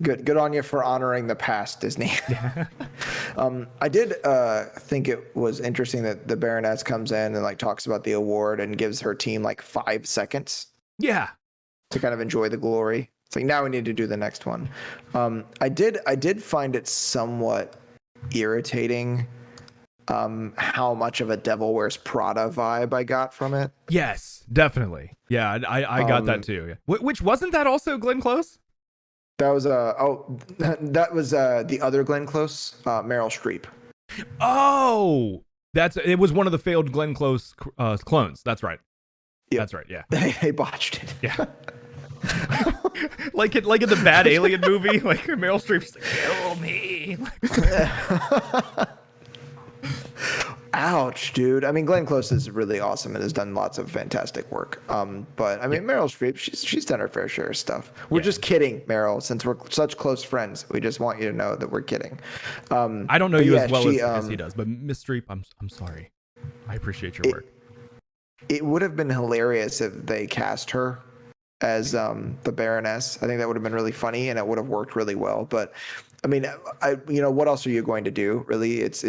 Good on you for honoring the past, Disney. I did think it was interesting that the Baroness comes in and like talks about the award and gives her team like 5 seconds. Yeah. To kind of enjoy the glory. It's like now we need to do the next one. I did find it somewhat irritating how much of a Devil Wears Prada vibe I got from it. Yes, definitely. Yeah, I got that too. Yeah. Which wasn't that also Glenn Close? That was the other Glenn Close, Meryl Streep. Oh, it was one of the failed Glenn Close clones. That's right. Yep. That's right. Yeah, they botched it. Yeah, like in the bad Alien movie, like Meryl Streep's like, kill me. Ouch, dude. I mean, Glenn Close is really awesome and has done lots of fantastic work. But I mean, Meryl Streep, she's done her fair share of stuff. We're just kidding, Meryl. Since we're such close friends, we just want you to know that we're kidding. I don't know you as well as he does, but Miss Streep, I'm sorry. I appreciate your work. It would have been hilarious if they cast her as the Baroness. I think that would have been really funny and it would have worked really well. But I mean, what else are you going to do? Really, it's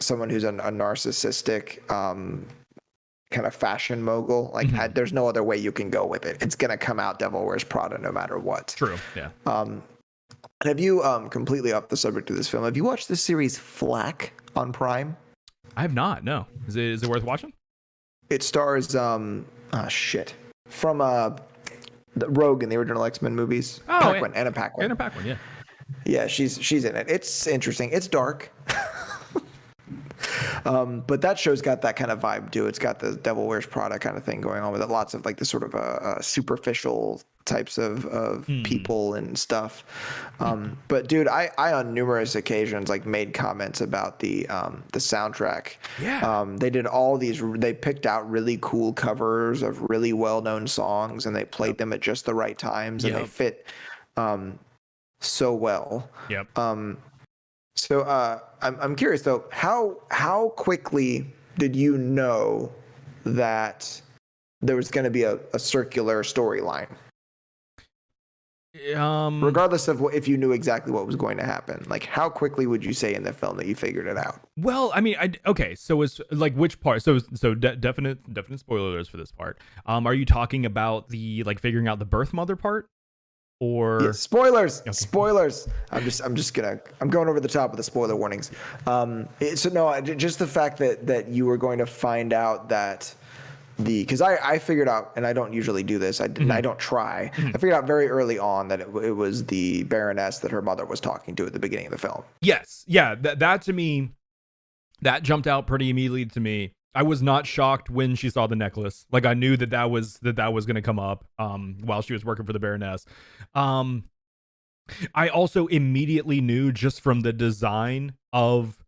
someone who's a narcissistic kind of fashion mogul. Like, there's no other way you can go with it. It's gonna come out Devil Wears Prada no matter what. True. Yeah. Have you completely off the subject of this film? Have you watched the series Flack on Prime? I have not. No. Is it worth watching? It stars shit from the Rogue in the original X-Men movies. Oh, Paquin, Anna Paquin. Anna Paquin. Yeah. Yeah, she's in it. It's interesting. It's dark. But that show's got that kind of vibe too. It's got the Devil Wears Prada kind of thing going on with it. Lots of like the sort of superficial types of people and stuff. But dude, I on numerous occasions like made comments about the soundtrack. Yeah. They did all these. They picked out really cool covers of really well-known songs, and they played them at just the right times, and they fit so well. Yep. So I'm curious though, how quickly did you know that there was going to be a circular storyline? Regardless of if you knew exactly what was going to happen, like how quickly would you say in the film that you figured it out? Well, I mean, okay. So it's like which part? So definite spoilers for this part. Are you talking about the like figuring out the birth mother part? Or yeah, spoilers. Okay. Spoilers. I'm going over the top of the spoiler warnings. So no, just the fact that you were going to find out that because I figured out, and I don't usually do this. I don't try. I figured out very early on that it was the Baroness that her mother was talking to at the beginning of the film. Yes. Yeah. That to me, that jumped out pretty immediately to me. I was not shocked when she saw the necklace. Like I knew that was going to come up while she was working for the Baroness. I also immediately knew just from the design of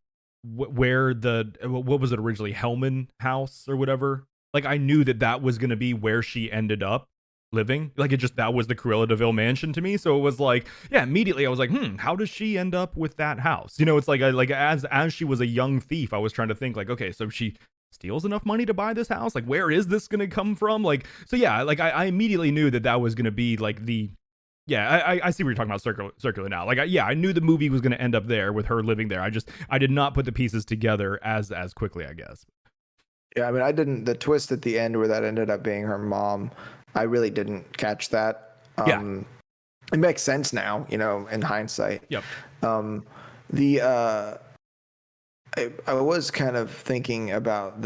where what was it originally, Hellman House or whatever. Like I knew that was going to be where she ended up living. Like that was the Cruella de Vil mansion to me. So it was like, yeah, immediately I was like, how does she end up with that house? You know, it's like as she was a young thief, I was trying to think like, okay, so she steals enough money to buy this house. Like, where is this going to come from? Like, so yeah, like I immediately knew that was going to be like I see what you're talking about circular now. Like, I knew the movie was going to end up there with her living there. I did not put the pieces together as quickly, I guess. Yeah, I mean, I didn't. The twist at the end where that ended up being her mom, I really didn't catch that. It makes sense now, you know, in hindsight. Yep. I was kind of thinking about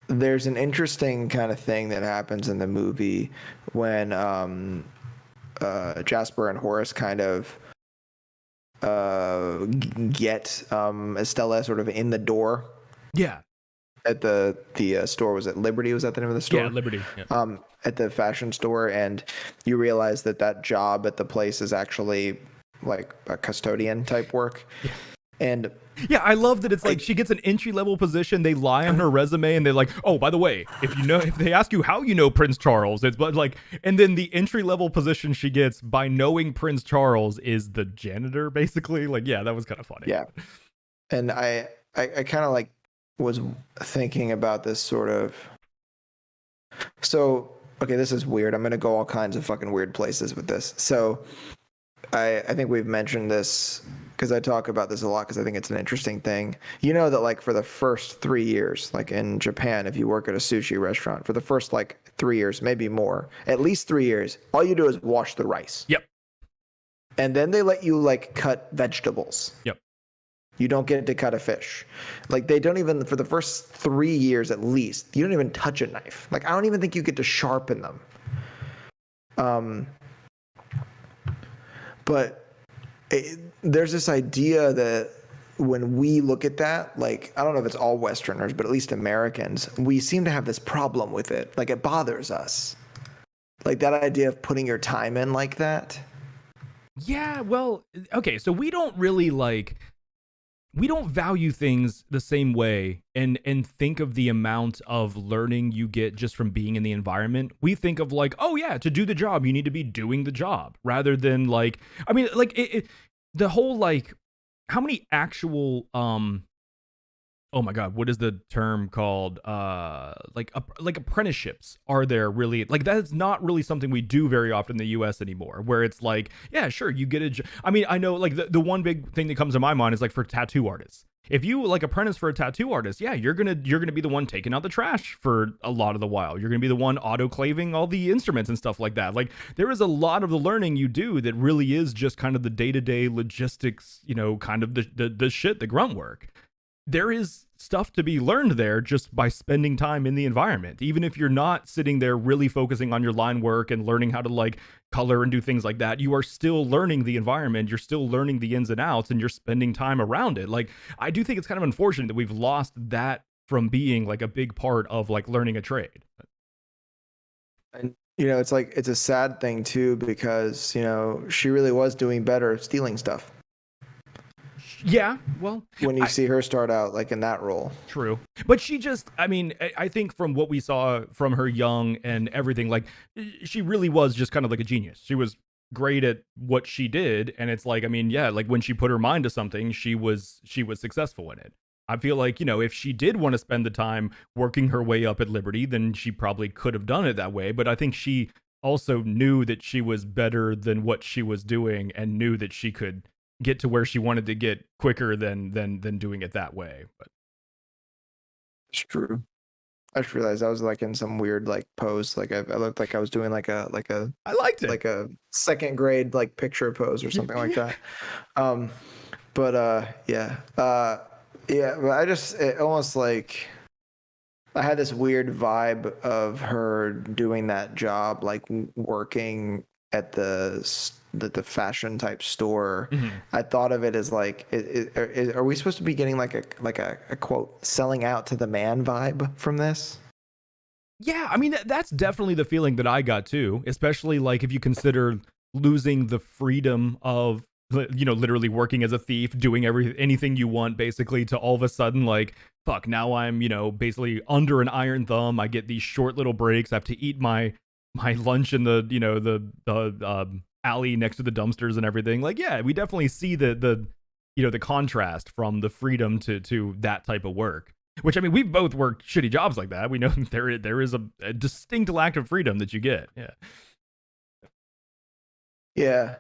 there's an interesting kind of thing that happens in the movie when Jasper and Horace kind of get Estella sort of in the door. Yeah. At the store, was it Liberty? Was that the name of the store? Yeah, Liberty. Yeah. At the fashion store, and you realize that job at the place is actually like a custodian type work. Yeah. And yeah, I love that it's like she gets an entry level position. They lie on her resume and they're like, oh, by the way, if they ask you how you know Prince Charles, it's but like, and then the entry level position she gets by knowing Prince Charles is the janitor, basically. Like, yeah, that was kind of funny. Yeah. And I kind of like was thinking about this sort of. So, okay, this is weird. I'm going to go all kinds of fucking weird places with this. So I think we've mentioned this because I talk about this a lot because I think it's an interesting thing. You know that like for the first 3 years, like in Japan, if you work at a sushi restaurant, for the first like 3 years, maybe more, at least 3 years, all you do is wash the rice. Yep. And then they let you like cut vegetables. Yep. You don't get to cut a fish. Like they don't even, for the first 3 years at least, you don't even touch a knife. Like I don't even think you get to sharpen them. But there's this idea that when we look at that, like, I don't know if it's all Westerners, but at least Americans, we seem to have this problem with it. Like it bothers us. Like that idea of putting your time in like that. Yeah, well, okay, so we don't value things the same way and think of the amount of learning you get just from being in the environment. We think of like, oh yeah, to do the job, you need to be doing the job rather than like, I mean, like the whole like, how many actual, oh my God, what is the term called? Like apprenticeships are there really? Like that's not really something we do very often in the US anymore, where it's like, yeah, sure, you get a job. I mean, I know like the one big thing that comes to my mind is like for tattoo artists. If you like apprentice for a tattoo artist, yeah, you're gonna be the one taking out the trash for a lot of the while. You're gonna be the one autoclaving all the instruments and stuff like that. Like there is a lot of the learning you do that really is just kind of the day-to-day logistics, kind of the shit, the grunt work. There is stuff to be learned there just by spending time in the environment. Even if you're not sitting there really focusing on your line work and learning how to like color and do things like that, you are still learning the environment. You're still learning the ins and outs and you're spending time around it. Like, I do think it's kind of unfortunate that we've lost that from being like a big part of like learning a trade. And it's like it's a sad thing too because she really was doing better stealing stuff. Yeah, well, when you see her start out like in that role. True. But she just, I mean, I think from what we saw from her young and everything, like she really was just kind of like a genius. She was great at what she did. And it's like, I mean, yeah, like when she put her mind to something, she was successful in it. I feel like, if she did want to spend the time working her way up at Liberty, then she probably could have done it that way. But I think she also knew that she was better than what she was doing and knew that she could get to where she wanted to get quicker than doing it that way. But it's true. I just realized I was like in some weird like pose. Like I looked like I was doing like a I liked it, like a second grade like picture pose or something like that. Yeah. But I just it almost like I had this weird vibe of her doing that job, like working at the fashion type store. Mm-hmm. I thought of it as like, are we supposed to be getting like a quote selling out to the man vibe from this? Yeah, I mean that's definitely the feeling that I got too, especially like if you consider losing the freedom of literally working as a thief, doing anything you want basically, to all of a sudden like, fuck, now I'm basically under an iron thumb. I get these short little breaks. I have to eat my lunch in the the alley next to the dumpsters and everything. Like, yeah, we definitely see the contrast from the freedom to that type of work. Which, I mean, we've both worked shitty jobs like that. We know there is a distinct lack of freedom that you get. Yeah. Yeah.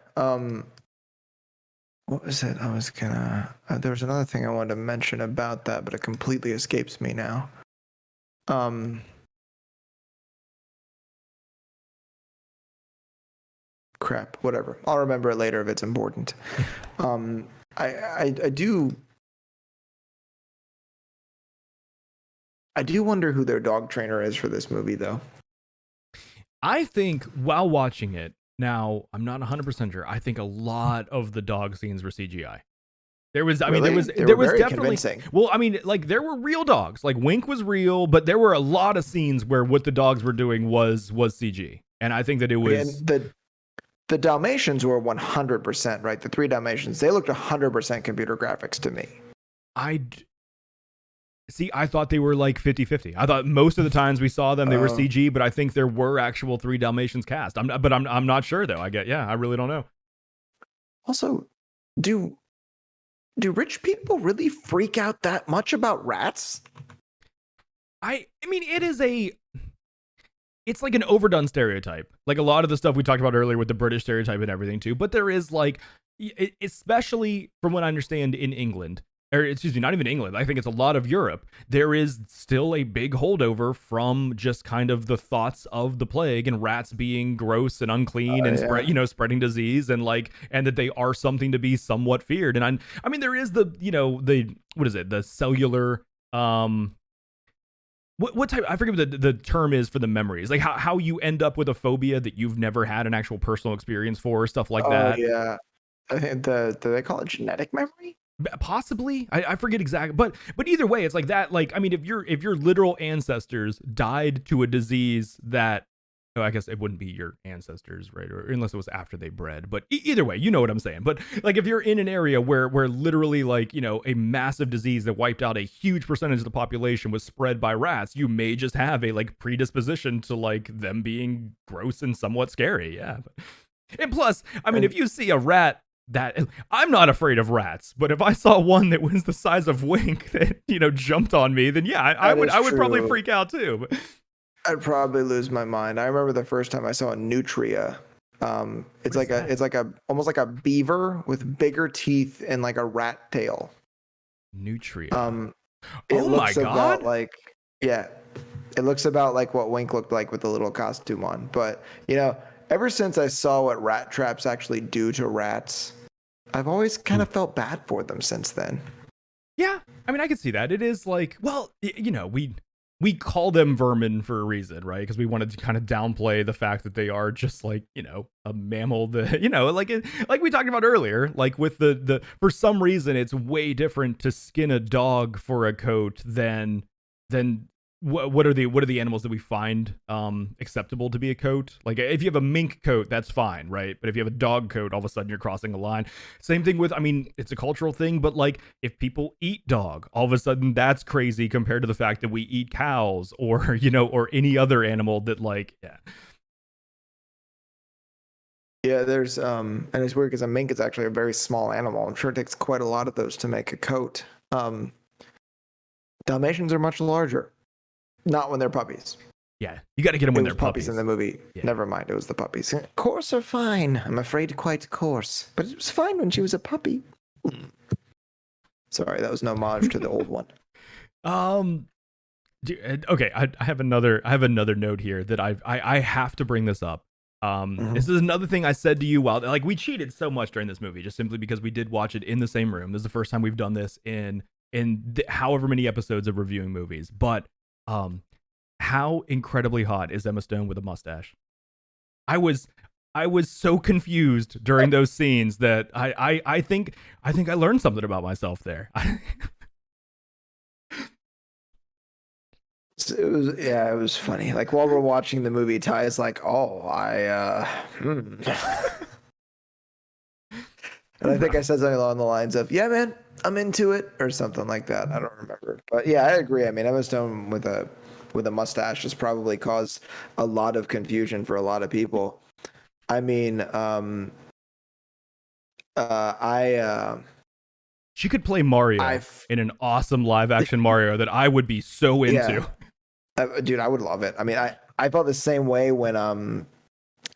What was it? I was gonna. There was another thing I wanted to mention about that, but it completely escapes me now. Crap. Whatever. I'll remember it later if it's important. I do wonder who their dog trainer is for this movie, though. I think while watching it, now I'm not 100% sure. I think a lot of the dog scenes were CGI. There was, I mean, there was definitely convincing. Well, I mean, like there were real dogs. Like Wink was real, but there were a lot of scenes where what the dogs were doing was CG, and I think that it was the Dalmatians were 100% right. The 3 Dalmatians, they looked 100% computer graphics to me. I thought they were like 50-50. I thought most of the times we saw them, they were CG, but I think there were actual 3 Dalmatians cast. I'm not sure though. I really don't know. Also, do rich people really freak out that much about rats? I mean, it's like an overdone stereotype. Like a lot of the stuff we talked about earlier with the British stereotype and everything too. But there is like, especially from what I understand in England, or excuse me, not even England, I think it's a lot of Europe, there is still a big holdover from just kind of the thoughts of the plague and rats being gross and unclean and spreading disease and that they are something to be somewhat feared. And I mean, there is the what is it? The cellular, what type, I forget what the term is for the memories, like how you end up with a phobia that you've never had an actual personal experience for, stuff like that. Yeah. I think do they call it genetic memory? Possibly, I forget exactly, but either way, it's like that. Like, I mean, if your literal ancestors died to a disease that, I guess it wouldn't be your ancestors, right? Or unless it was after they bred. But either way, you know what I'm saying. But like, if you're in an area where literally like a massive disease that wiped out a huge percentage of the population was spread by rats, you may just have a like predisposition to like them being gross and somewhat scary. Yeah. And plus, I mean, if you see a rat. That I'm not afraid of rats, but if I saw one that was the size of Wink that jumped on me, then yeah, I would probably freak out too. I'd probably lose my mind. I remember the first time I saw a nutria. It's like almost like a beaver with bigger teeth and like a rat tail. Nutria. It Oh my looks about god. like, yeah, it looks about like what Wink looked like with the little costume on. But, ever since I saw what rat traps actually do to rats, I've always kind Ooh. of felt bad for them since then. Yeah, I mean, I can see that. It is like, well, we call them vermin for a reason, right? Because we wanted to kind of downplay the fact that they are just like, a mammal. That like we talked about earlier, like with the for some reason it's way different to skin a dog for a coat than what are the animals that we find acceptable to be a coat? Like if you have a mink coat, that's fine, right? But if you have a dog coat, all of a sudden you're crossing a line. Same thing with, I mean, it's a cultural thing, but like if people eat dog, all of a sudden that's crazy compared to the fact that we eat cows or or any other animal that like yeah. Yeah, there's and it's weird because a mink is actually a very small animal. I'm sure it takes quite a lot of those to make a coat. Dalmatians are much larger. Not when they're puppies. Yeah, you got to get them It when was they're puppies puppies. in the movie. Yeah. Never mind, it was the puppies. Coarse are fine. I'm afraid quite coarse. But it was fine when she was a puppy. Sorry, that was an homage to the old one. Okay, I have another note here that I have to bring this up. This is another thing I said to you while like we cheated so much during this movie just simply because we did watch it in the same room. This is the first time we've done this in however many episodes of reviewing movies. But how incredibly hot is Emma Stone with a mustache? I was so confused during those scenes that I think I learned something about myself there. It was funny. Like while we're watching the movie, Ty is like, "Oh, and I think I said something along the lines of, "Yeah, man, I'm into it," or something like that. I don't remember, but yeah, I agree. I mean, Emma Stone with a mustache has probably caused a lot of confusion for a lot of people. I mean, she could play Mario in an awesome live action Mario that I would be so into. Dude, I would love it. I mean, I felt the same way when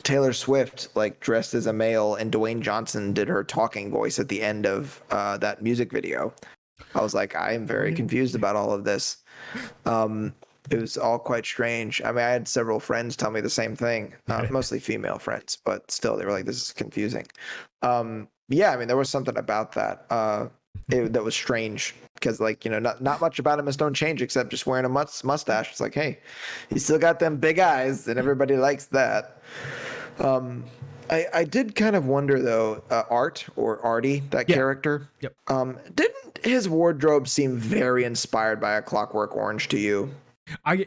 Taylor Swift like dressed as a male and Dwayne Johnson did her talking voice at the end of that music video. I was like, I am very confused about all of this. It was all quite strange. I mean, I had several friends tell me the same thing, mostly female friends, but still, they were like, "This is confusing." Yeah, I mean, there was something about that that was strange because, like, not much about him has don't change except just wearing a mustache. It's like, hey, he's still got them big eyes, and everybody likes that. I did kind of wonder though, Art or Artie, that character. Yep. Didn't his wardrobe seem very inspired by A Clockwork Orange to you?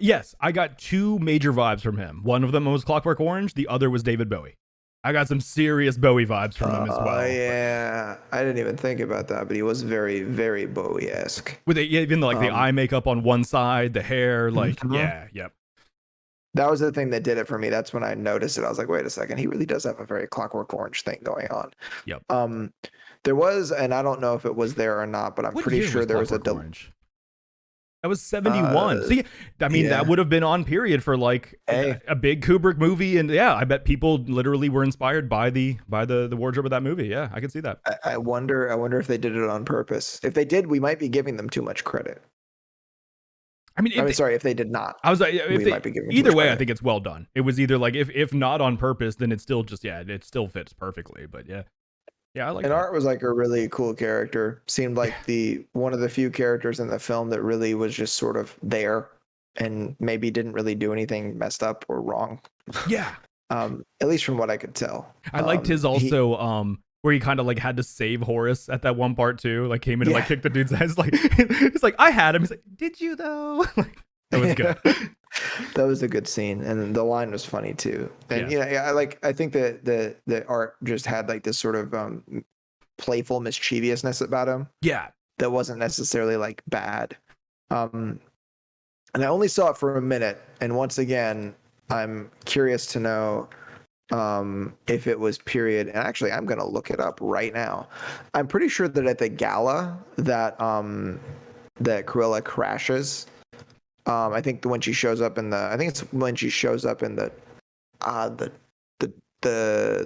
Yes, I got two major vibes from him. One of them was Clockwork Orange. The other was David Bowie. I got some serious Bowie vibes from him as well. Yeah, I didn't even think about that, but he was very, very Bowie-esque. With even like the eye makeup on one side, the hair, like yep. That was the thing that did it for me. That's when I noticed it. I was like, wait a second, he really does have a very Clockwork Orange thing going on. Yep. There was, and I don't know if it was there or not, but I'm pretty sure there was a Orange. That was 71. So I mean, that would have been on period for like a big Kubrick movie, and I bet people literally were inspired by the wardrobe of that movie. Yeah, I can see that. I wonder if they did it on purpose. If they did, we might be giving them too much credit. I mean, sorry, if they did not. I was like, might be giving either way, credit. I think it's well done. It was either like if not on purpose, then it's still just it still fits perfectly. But yeah, I like. And Art was like a really cool character. Seemed like one of the few characters in the film that really was just sort of there, and maybe didn't really do anything messed up or wrong. Yeah. At least from what I could tell. I liked his also where he kind of like had to save Horace at that one part too. Like came in and like kicked the dude's ass. Like it's like I had him. He's like, did you though? Like, that was good. That was a good scene, and the line was funny too. And I think that the Art just had like this sort of playful mischievousness about him. Yeah, that wasn't necessarily like bad. And I only saw it for a minute, and once again, I'm curious to know if it was period. And actually, I'm gonna look it up right now. I'm pretty sure that at the gala that Cruella crashes. I think when she shows up in the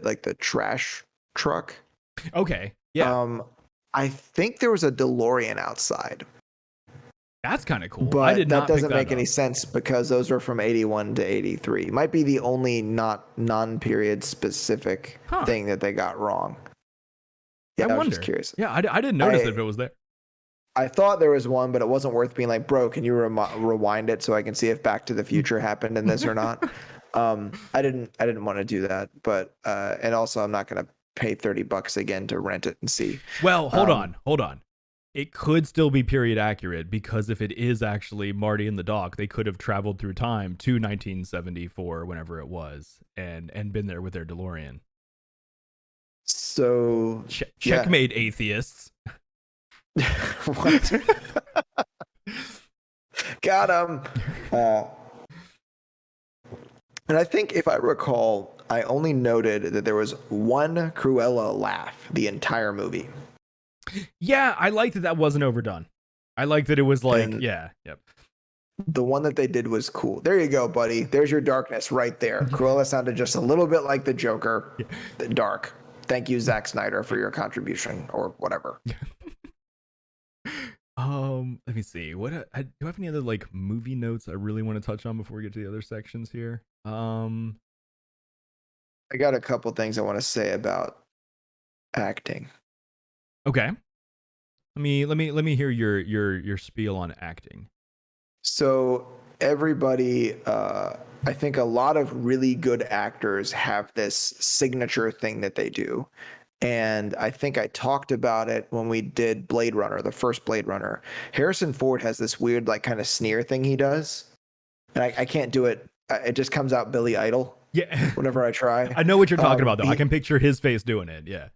like the trash truck. Okay. Yeah. I think there was a DeLorean outside, That's kind of cool. I but did that not pick doesn't that make any up. sense because those were from 81 to 83. Might be the only not non-period specific Huh. thing that they got wrong. Yeah, I I was just wonder. curious. Yeah, I didn't notice if it was there. I thought there was one, but it wasn't worth being like, bro, can you rewind it so I can see if Back to the Future happened in this or not? I didn't want to do that, but and also I'm not gonna pay $30 again to rent it and see. Well, hold Um, on. It could still be period accurate because if it is actually Marty and the Doc, they could have traveled through time to 1974, whenever it was, and been there with their DeLorean. So Checkmate, atheists. What? Got him. And I think if I recall, I only noted that there was one Cruella laugh the entire movie. Yeah, I liked that wasn't overdone. I liked that it was like, And yep. the one that they did was cool. There you go, buddy. There's your darkness right there. Cruella sounded just a little bit like the Joker. Yeah. Dark. Thank you, Zack Snyder, for your contribution or whatever. Let me see. Do I have any other like movie notes I really want to touch on before we get to the other sections here? I got a couple things I want to say about acting. Okay. Let me hear your spiel on acting. So everybody, I think a lot of really good actors have this signature thing that they do. And I think I talked about it when we did Blade Runner, the first Blade Runner. Harrison Ford has this weird, like, kind of sneer thing he does. And I can't do it. It just comes out Billy Idol. Yeah. Whenever I try. I know what you're talking about, though. I can picture his face doing it. Yeah.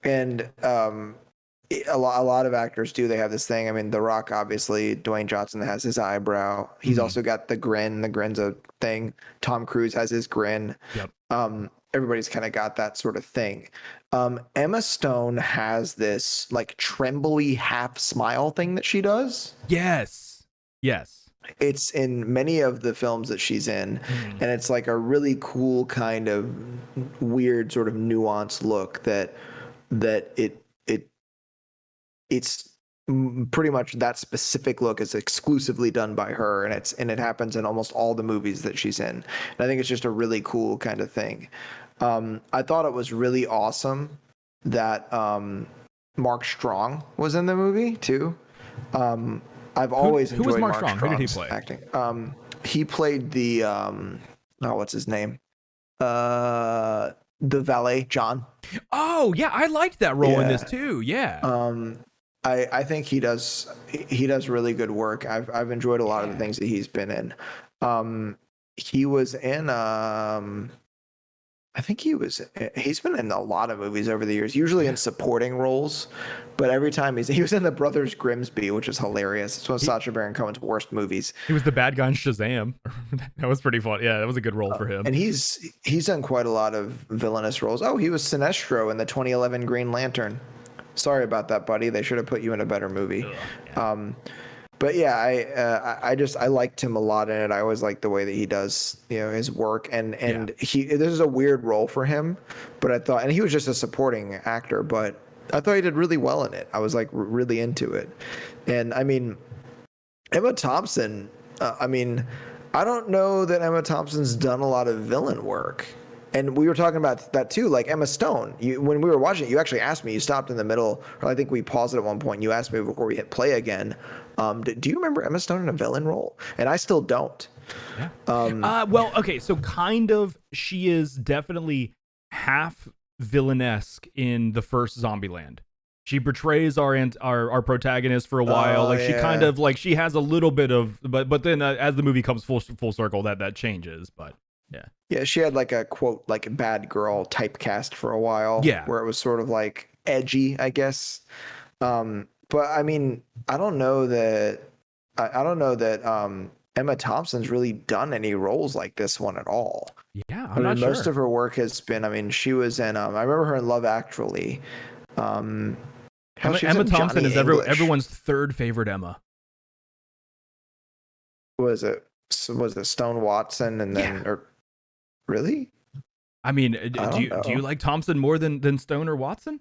And a lot of actors do. They have this thing. I mean, The Rock, obviously. Dwayne Johnson has his eyebrow. He's also got the grin. The grin's a thing. Tom Cruise has his grin. Yep. Everybody's kind of got that sort of thing. Emma Stone has this like trembly half smile thing that she does. Yes. It's in many of the films that she's in, and it's like a really cool kind of weird sort of nuanced look it's pretty much that specific look is exclusively done by her, and it happens in almost all the movies that she's in. And I think it's just a really cool kind of thing. I thought it was really awesome that Mark Strong was in the movie too. I've always enjoyed who was Mark Strong's Strong? Who did he play? acting. He played the what's his name? The valet, John. Oh yeah, I liked that role in this too. Yeah. I think he does really good work. I've enjoyed a lot of the things that he's been in. He was in I think he's been in a lot of movies over the years, usually in supporting roles, but every time he was in The Brothers Grimsby, which is hilarious. It's one of Sacha Baron Cohen's worst movies. He was the bad guy in Shazam. That was pretty fun. Yeah, that was a good role for him. And he's done quite a lot of villainous roles. Oh, he was Sinestro in the 2011 Green Lantern. Sorry about that, buddy. They should have put you in a better movie. But yeah, I liked him a lot in it. I always like the way that he does, his work, and this is a weird role for him, but I thought, and he was just a supporting actor, but I thought he did really well in it. I was like really into it, and I mean, Emma Thompson. I don't know that Emma Thompson's done a lot of villain work. And we were talking about that too, like Emma Stone. When we were watching it, you actually asked me. You stopped in the middle, or I think we paused it at one point. And you asked me before we hit play again. Do you remember Emma Stone in a villain role? And I still don't. Yeah. Well, okay, so kind of. She is definitely half villainesque in the first Zombieland. She betrays our protagonist for a while. She kind of like she has a little bit of, but then as the movie comes full circle, that changes. But yeah. Yeah, she had like a quote like bad girl typecast for a while. Yeah. Where it was sort of like edgy, I guess. But I mean, I don't know that Emma Thompson's really done any roles like this one at all. Yeah, I'm not sure. Most of her work has been. She was in. I remember her in Love Actually. Emma Thompson is everyone's third favorite Emma. Was it Stone Watson and then or really? I mean, do you like Thompson more than Stone or Watson?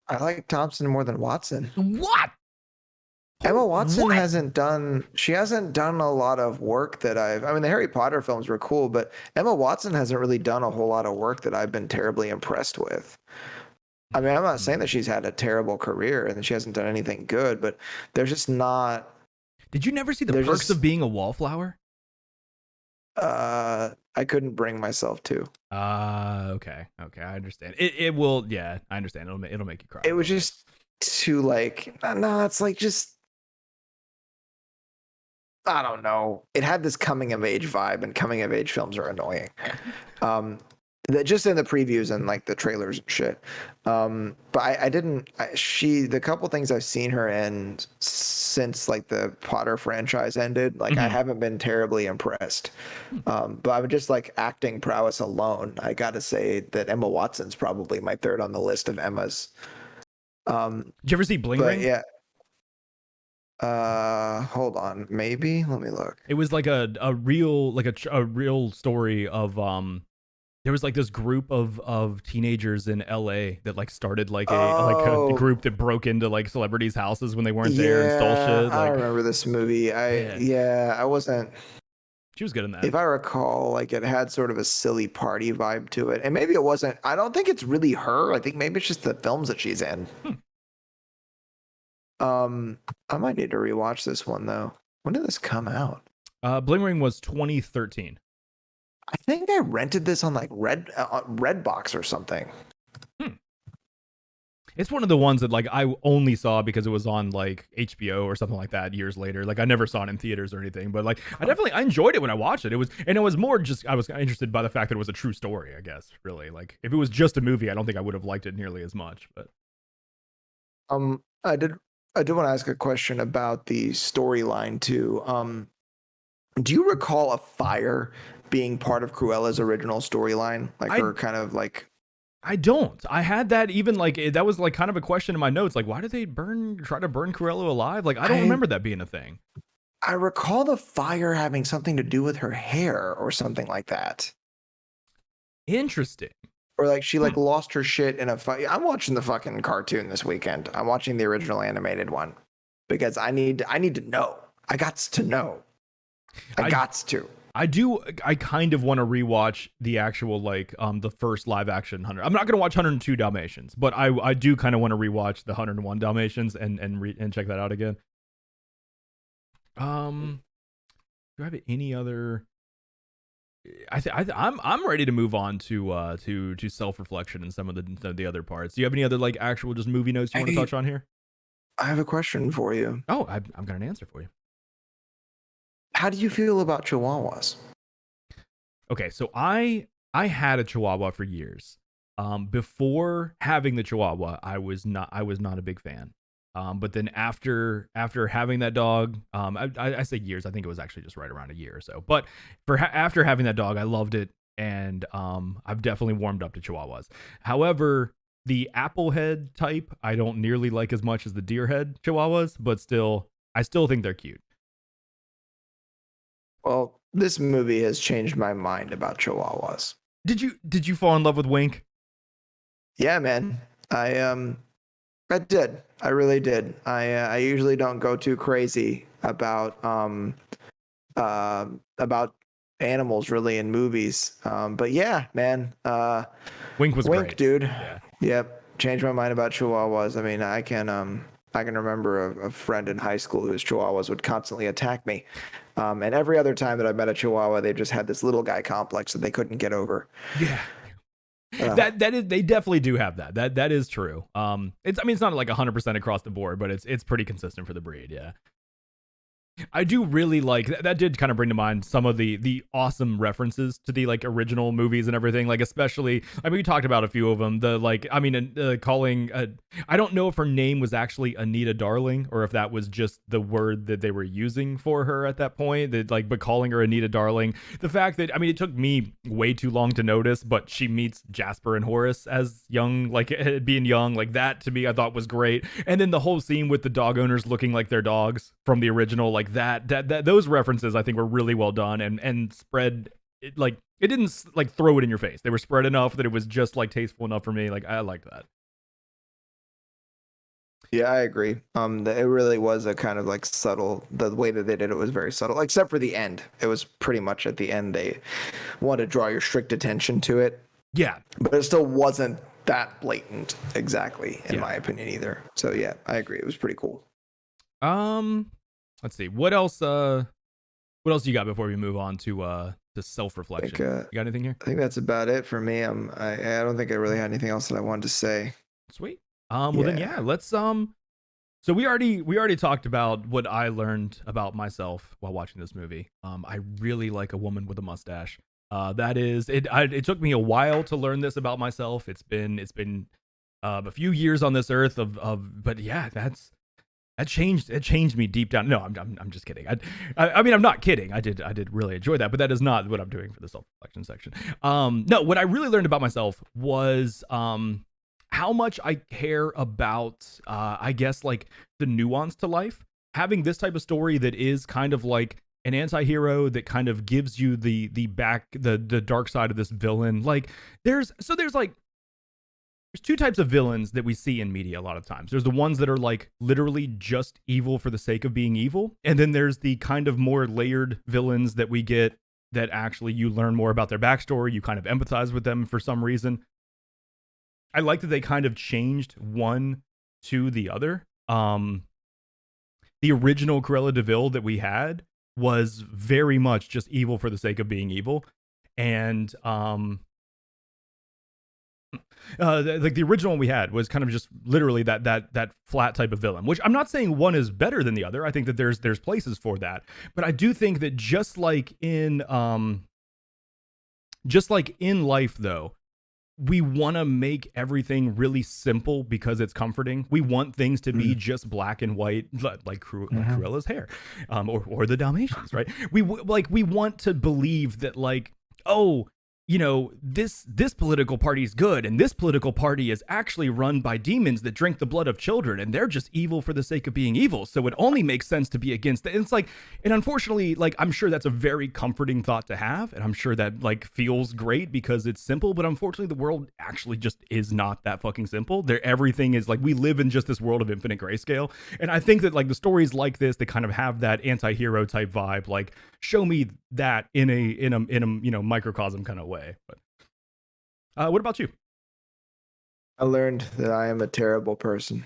I like Thompson more than Watson. What? Emma Watson What? hasn't done a lot of work that I mean, the Harry Potter films were cool, but Emma Watson hasn't really done a whole lot of work that I've been terribly impressed with. I mean, I'm not saying that she's had a terrible career and that she hasn't done anything good, but there's just not. Did you never see The There's Perks just of Being a Wallflower? I couldn't bring myself to. Okay, I understand. It will, yeah, I understand. It'll make you cry. It was just too like no, it's like just I don't know. It had this coming of age vibe, and coming of age films are annoying. That just in the previews and like the trailers and shit. But I didn't. The couple things I've seen her in since like the Potter franchise ended, like I haven't been terribly impressed. But I would just like acting prowess alone. I got to say that Emma Watson's probably my third on the list of Emmas. Did you ever see Bling But Ring? yeah. Hold on. Maybe. Let me look. It was like a real a real story of there was like this group of teenagers in LA that like started like a group that broke into like celebrities' houses when they weren't there and stole shit. I Like, remember this movie. I wasn't. she was good in that. If I recall, like it had sort of a silly party vibe to it, and maybe it wasn't. I don't think it's really her. I think maybe it's just the films that she's in. I might need to rewatch this one though. When did this come out? Bling Ring was 2013. I think I rented this on like Redbox or something. It's one of the ones that like I only saw because it was on like HBO or something like that years later. Like I never saw it in theaters or anything, but like I enjoyed it when I watched it. It was more just I was interested by the fact that it was a true story, I guess, really. Like if it was just a movie, I don't think I would have liked it nearly as much, but I did want to ask a question about the storyline too. Do you recall a fire being part of Cruella's original storyline? Like her kind of like I don't. I had that even like that was like kind of a question in my notes. Like, why did they try to burn Cruella alive? Like, I don't remember that being a thing. I recall the fire having something to do with her hair or something like that. Interesting. Or like she like lost her shit in a fight. I'm watching the fucking cartoon this weekend. I'm watching the original animated one because I need to know. I got to know. I kind of want to rewatch the actual like the first live action 100. I'm not going to watch 102 Dalmatians, but I do kind of want to rewatch the 101 Dalmatians and check that out again. Do I have any other I'm ready to move on to self-reflection and some of the other parts. Do you have any other like actual just movie notes you want to touch on here? I have a question for you. Oh, I've got an answer for you. How do you feel about Chihuahuas? Okay, so I had a Chihuahua for years. Before having the Chihuahua, I was not a big fan. But then after having that dog, I say years. I think it was actually just right around a year or so. But after having that dog, I loved it, and I've definitely warmed up to Chihuahuas. However, the Applehead type, I don't nearly like as much as the Deerhead Chihuahuas, but I still think they're cute. Well, this movie has changed my mind about Chihuahuas. Did you fall in love with Wink? Yeah, man. I did. I really did. I usually don't go too crazy about animals really in movies. But yeah, man. Wink was great, dude. Yeah. Yep. Changed my mind about Chihuahuas. I mean, I can remember a friend in high school whose Chihuahuas would constantly attack me. And every other time that I met a Chihuahua, they just had this little guy complex that they couldn't get over. Yeah. That is, they definitely do have that. That is true. It's not like 100% across the board, but it's pretty consistent for the breed. Yeah. I do really like that. Did kind of bring to mind some of the awesome references to the like original movies and everything. Like especially, we talked about a few of them. Calling. I don't know if her name was actually Anita Darling or if that was just the word that they were using for her at that point. But calling her Anita Darling. The fact that it took me way too long to notice, but she meets Jasper and Horace as young, like being young, like that to me I thought was great. And then the whole scene with the dog owners looking like their dogs from the original, like that those references I think were really well done and spread it, like it didn't like throw it in your face. They were spread enough that it was just like tasteful enough for me. Like I liked that. Yeah, I agree. It really was a kind of like subtle. The way that they did it was very subtle, except for the end. It was pretty much at the end they wanted to draw your strict attention to it, Yeah, but it still wasn't that blatant, exactly, in yeah. my opinion either. So yeah, I agree. It was pretty cool. Um, let's see. What else? What else you got before we move on to self I think reflection? You got anything here? I think that's about it for me. I don't think I really had anything else that I wanted to say. Sweet. Well then, Yeah. yeah. Let's So we already talked about what I learned about myself while watching this movie. I really like a woman with a mustache. That is it. It took me a while to learn this about myself. It's been a few years on this earth but yeah, that changed. It changed me deep down. No, I'm just kidding. I mean, I'm not kidding. I did really enjoy that, but that is not what I'm doing for the self reflection section. No, what I really learned about myself was how much I care about, I guess, like the nuance to life. Having this type of story that is kind of like an anti-hero that kind of gives you the dark side of this villain. Like there's two types of villains that we see in media a lot of times. There's the ones that are like literally just evil for the sake of being evil, and then there's the kind of more layered villains that we get that actually you learn more about their backstory, you kind of empathize with them for some reason. I like that they kind of changed one to the other. The original Cruella de Vil that we had was very much just evil for the sake of being evil, and like the original one we had was kind of just literally that flat type of villain. Which I'm not saying one is better than the other. I think that there's places for that, but I do think that just like in life though, we want to make everything really simple because it's comforting. We want things to be just black and white, like Cruella's hair, or the Dalmatians, right? We want to believe that like, oh, this political party is good, and this political party is actually run by demons that drink the blood of children, and they're just evil for the sake of being evil. So it only makes sense to be against it. And it's like, and unfortunately, like I'm sure that's a very comforting thought to have, and I'm sure that like feels great because it's simple. But unfortunately, the world actually just is not that fucking simple. Everything is like we live in just this world of infinite grayscale, and I think that like the stories like this, they kind of have that anti-hero type vibe. Like, show me that in a microcosm kind of way. But what about you? I learned that I am a terrible person.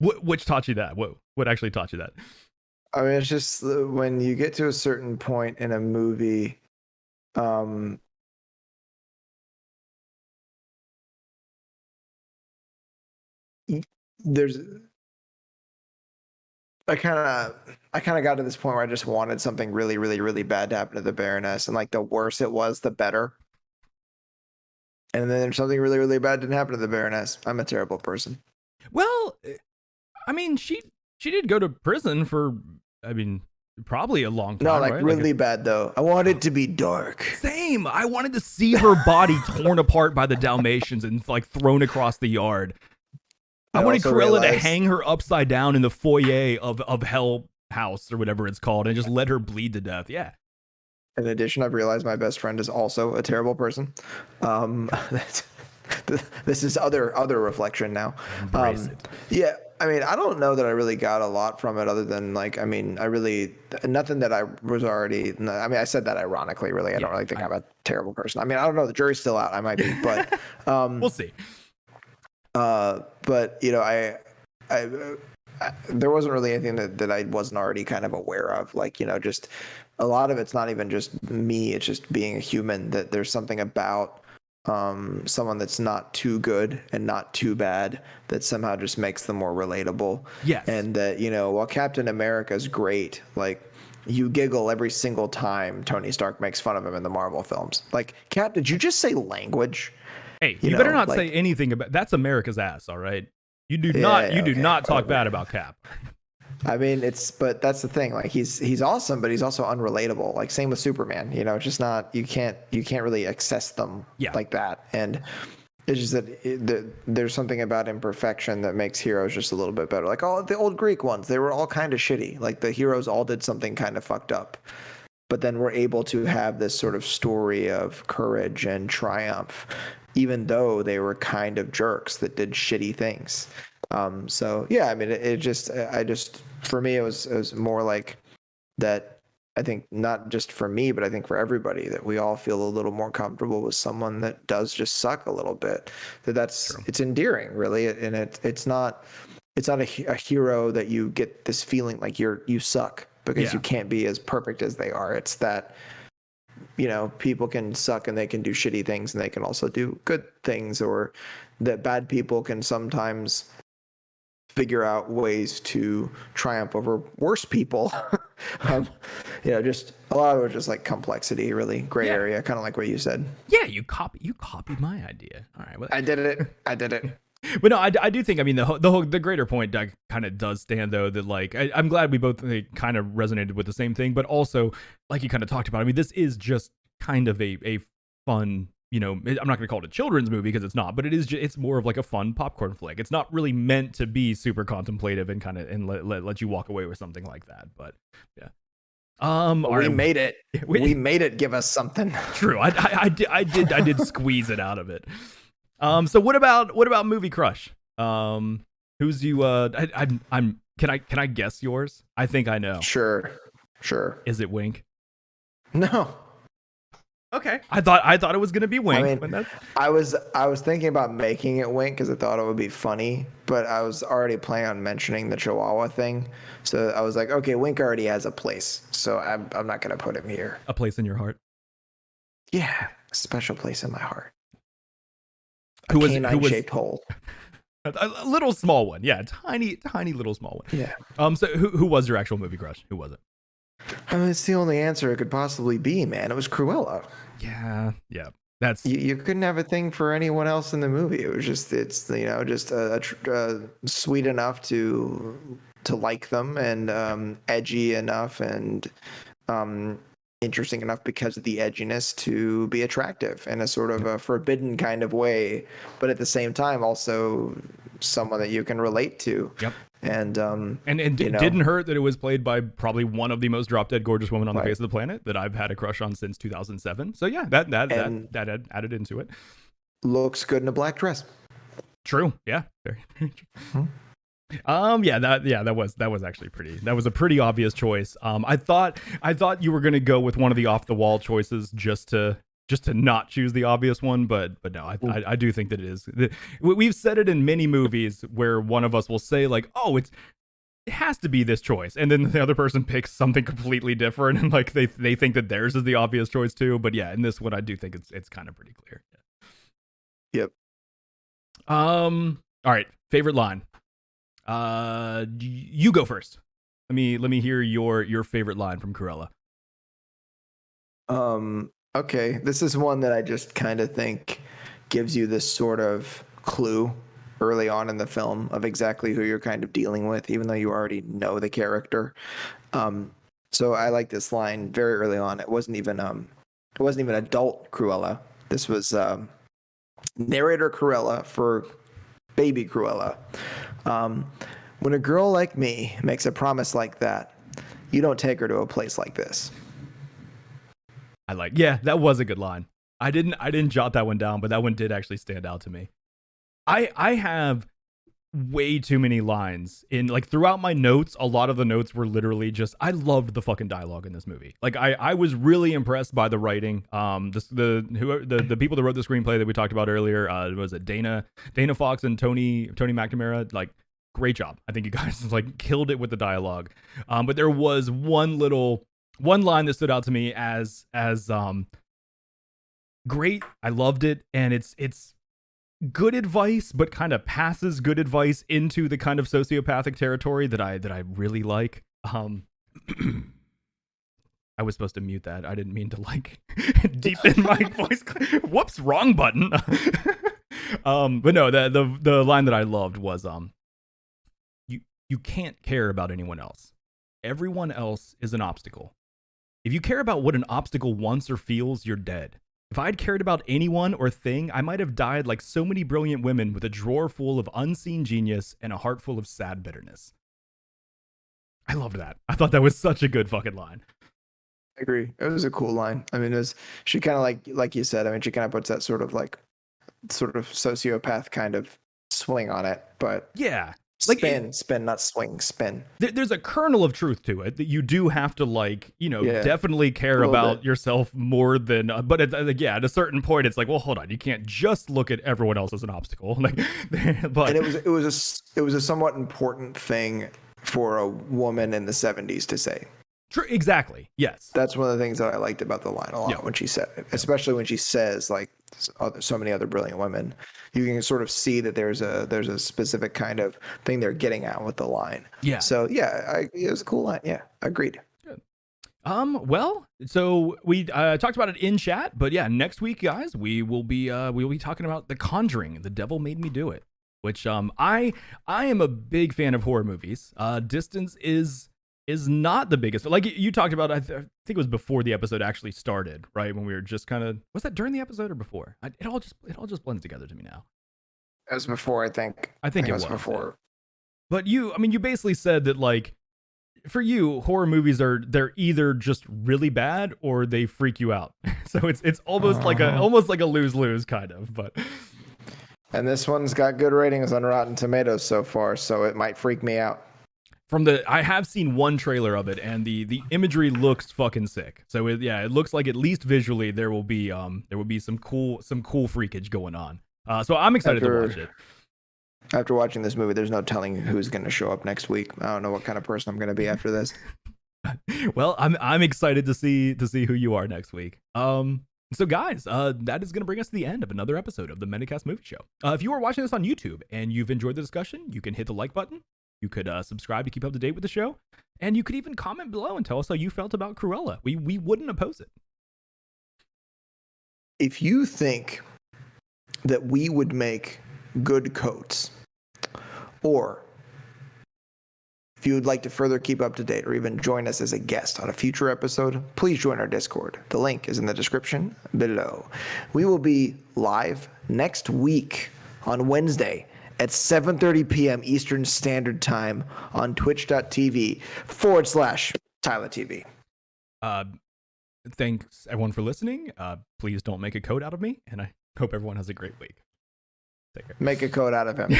Which taught you that? What actually taught you that? I mean, it's just when you get to a certain point in a movie, um, there's I kind of got to this point where I just wanted something really, really, really bad to happen to the Baroness, and like the worse it was, the better. And then there's something really, really bad didn't happen to the Baroness. I'm a terrible person. Well, I mean, she did go to prison for, I mean, probably a long time. No, like right? really bad though. I want it to be dark. Same. I wanted to see her body torn apart by the Dalmatians and like thrown across the yard. I wanted Cruella to hang her upside down in the foyer of Hell House or whatever it's called and just let her bleed to death. Yeah. In addition, I've realized my best friend is also a terrible person. This is other reflection now. Embrace it. Yeah, I mean, I don't know that I really got a lot from it other than like, I mean, I really nothing that I was already. I mean, I said that ironically. Really, I don't really think I'm a terrible person. I mean, I don't know. The jury's still out. I might be, but we'll see. But I there wasn't really anything that I wasn't already kind of aware of. Like, just a lot of it's not even just me. It's just being a human. That there's something about someone that's not too good and not too bad that somehow just makes them more relatable. Yes. And that, while Captain America's great, like you giggle every single time Tony Stark makes fun of him in the Marvel films. Like, Cap, did you just say language? Hey, you better not say anything about that's America's ass, all right? You do not talk bad about Cap. I mean, but that's the thing. Like he's awesome, but he's also unrelatable. Like same with Superman. It's just not you can't really access them like that. And it's just that there's something about imperfection that makes heroes just a little bit better. Like all the old Greek ones, they were all kind of shitty. Like the heroes all did something kind of fucked up, but then we're able to have this sort of story of courage and triumph, even though they were kind of jerks that did shitty things. So yeah, I mean, it just, I just, for me, it was more like that. I think not just for me, but I think for everybody, that we all feel a little more comfortable with someone that does just suck a little bit. True. It's endearing, really, and it's not a hero that you get this feeling like you suck because you Yeah. can't be as perfect as they are. It's that, people can suck and they can do shitty things and they can also do good things, or that bad people can sometimes figure out ways to triumph over worse people. um, just a lot of it was just like complexity, really gray Yeah. area, kind of like what you said. Yeah. You copied my idea. All right. Well, I did it. I did it. but no, I do think, I mean, the greater point that kind of does stand, though, that like I'm glad we both kind of resonated with the same thing, but also like you kind of talked about, I mean, this is just kind of a fun, I'm not going to call it a children's movie because it's not, but it's more of like a fun popcorn flick. It's not really meant to be super contemplative and kind of and let you walk away with something like that. But yeah. We right. made it. We made it give us something. True. I did squeeze it out of it. So what about movie crush? Who's you? I'm. Can I guess yours? I think I know. Sure. Is it Wink? No. Okay. I thought it was gonna be Wink. I mean, I was thinking about making it Wink because I thought it would be funny, but I was already planning on mentioning the Chihuahua thing, so I was like, okay, Wink already has a place, so I'm not gonna put him here. A place in your heart. Yeah, a special place in my heart. Who was canine-shaped hole. A little small one, yeah, tiny little small one. Yeah. So who was your actual movie crush? Who was it? I mean, it's the only answer it could possibly be, man. It was Cruella. Yeah. That's you couldn't have a thing for anyone else in the movie. It was just sweet enough to like them, and edgy enough, and interesting enough because of the edginess to be attractive in a sort of a forbidden kind of way, but at the same time also someone that you can relate to. Yep. And didn't hurt that it was played by probably one of the most drop dead gorgeous women on the face of the planet that I've had a crush on since 2007. So yeah, that added into it. Looks good in a black dress. True. Yeah. Very true. That was actually pretty. That was a pretty obvious choice. I thought you were gonna go with one of the off the wall choices just to not choose the obvious one, but no, I do think that it is. We've said it in many movies where one of us will say like, oh, it has to be this choice, and then the other person picks something completely different, and like they think that theirs is the obvious choice too. But yeah, in this one, I do think it's kind of pretty clear. Yep. All right. Favorite line. You go first. Let me hear your favorite line from Cruella. Okay, this is one that I just kind of think gives you this sort of clue early on in the film of exactly who you're kind of dealing with, even though you already know the character. So I like this line very early on. It wasn't even adult Cruella. This was narrator Cruella for baby Cruella. When a girl like me makes a promise like that, you don't take her to a place like this. Yeah, that was a good line. I didn't jot that one down, but that one did actually stand out to me. I have way too many lines in, like, throughout my notes. A lot of the notes were literally just, I loved the fucking dialogue in this movie. Like I was really impressed by the writing. The people that wrote the screenplay that we talked about earlier, was it Dana Fox and Tony McNamara? Like, great job. I think you guys like killed it with the dialogue. But there was one line that stood out to me as great. I loved it, and it's good advice, but kind of passes good advice into the kind of sociopathic territory that I really like. I was supposed to mute that. I didn't mean to like deepen my voice. Whoops, wrong button. But no, the line that I loved was you can't care about anyone else. Everyone else is an obstacle. If you care about what an obstacle wants or feels, you're dead. If I'd cared about anyone or thing, I might have died like so many brilliant women with a drawer full of unseen genius and a heart full of sad bitterness. I loved that. I thought that was such a good fucking line. I agree. It was a cool line. I mean, she kind of like you said, I mean, she kind of puts that sort of sociopath kind of swing on it, but yeah, Like spin, not swing, spin. There's a kernel of truth to it that you do have to definitely care about yourself more than. But at a certain point, it's like, well, hold on, you can't just look at everyone else as an obstacle. But and it was a somewhat important thing for a woman in the 70s to say. True, exactly. Yes, that's one of the things that I liked about the line a lot when she said it, especially when she says like so many other brilliant women. You can sort of see that there's a specific kind of thing they're getting at with the line. Yeah. So it was a cool line. Yeah, agreed. Good. Well, so we talked about it in chat, but yeah, next week, guys, we will be talking about The Conjuring, The Devil Made Me Do It, which I am a big fan of horror movies. Distance is not the biggest. Like you talked about, I think it was before the episode actually started, right? When we were just kind of, was that during the episode or before? It all just blends together to me now. It was before, I think. I think it was before. But you basically said that, like, for you, horror movies they're either just really bad or they freak you out. So it's almost like a lose-lose kind of, but. And this one's got good ratings on Rotten Tomatoes so far, so it might freak me out. I have seen one trailer of it, and the imagery looks fucking sick. So it looks like at least visually there will be some cool freakage going on. So I'm excited to watch it. After watching this movie, there's no telling who's going to show up next week. I don't know what kind of person I'm going to be after this. Well, I'm excited to see who you are next week. So guys, that is going to bring us to the end of another episode of the Metacast Movie Show. If you are watching this on YouTube and you've enjoyed the discussion, you can hit the like button. You could subscribe to keep up to date with the show, and you could even comment below and tell us how you felt about Cruella. We wouldn't oppose it. If you think that we would make good coats, or if you would like to further keep up to date or even join us as a guest on a future episode, please join our Discord. The link is in the description below. We will be live next week on Wednesday at 7:30 p.m. Eastern Standard Time on twitch.tv/Tyler TV. Thanks everyone for listening. Please don't make a code out of me, and I hope everyone has a great week. Take care. Make a code out of him.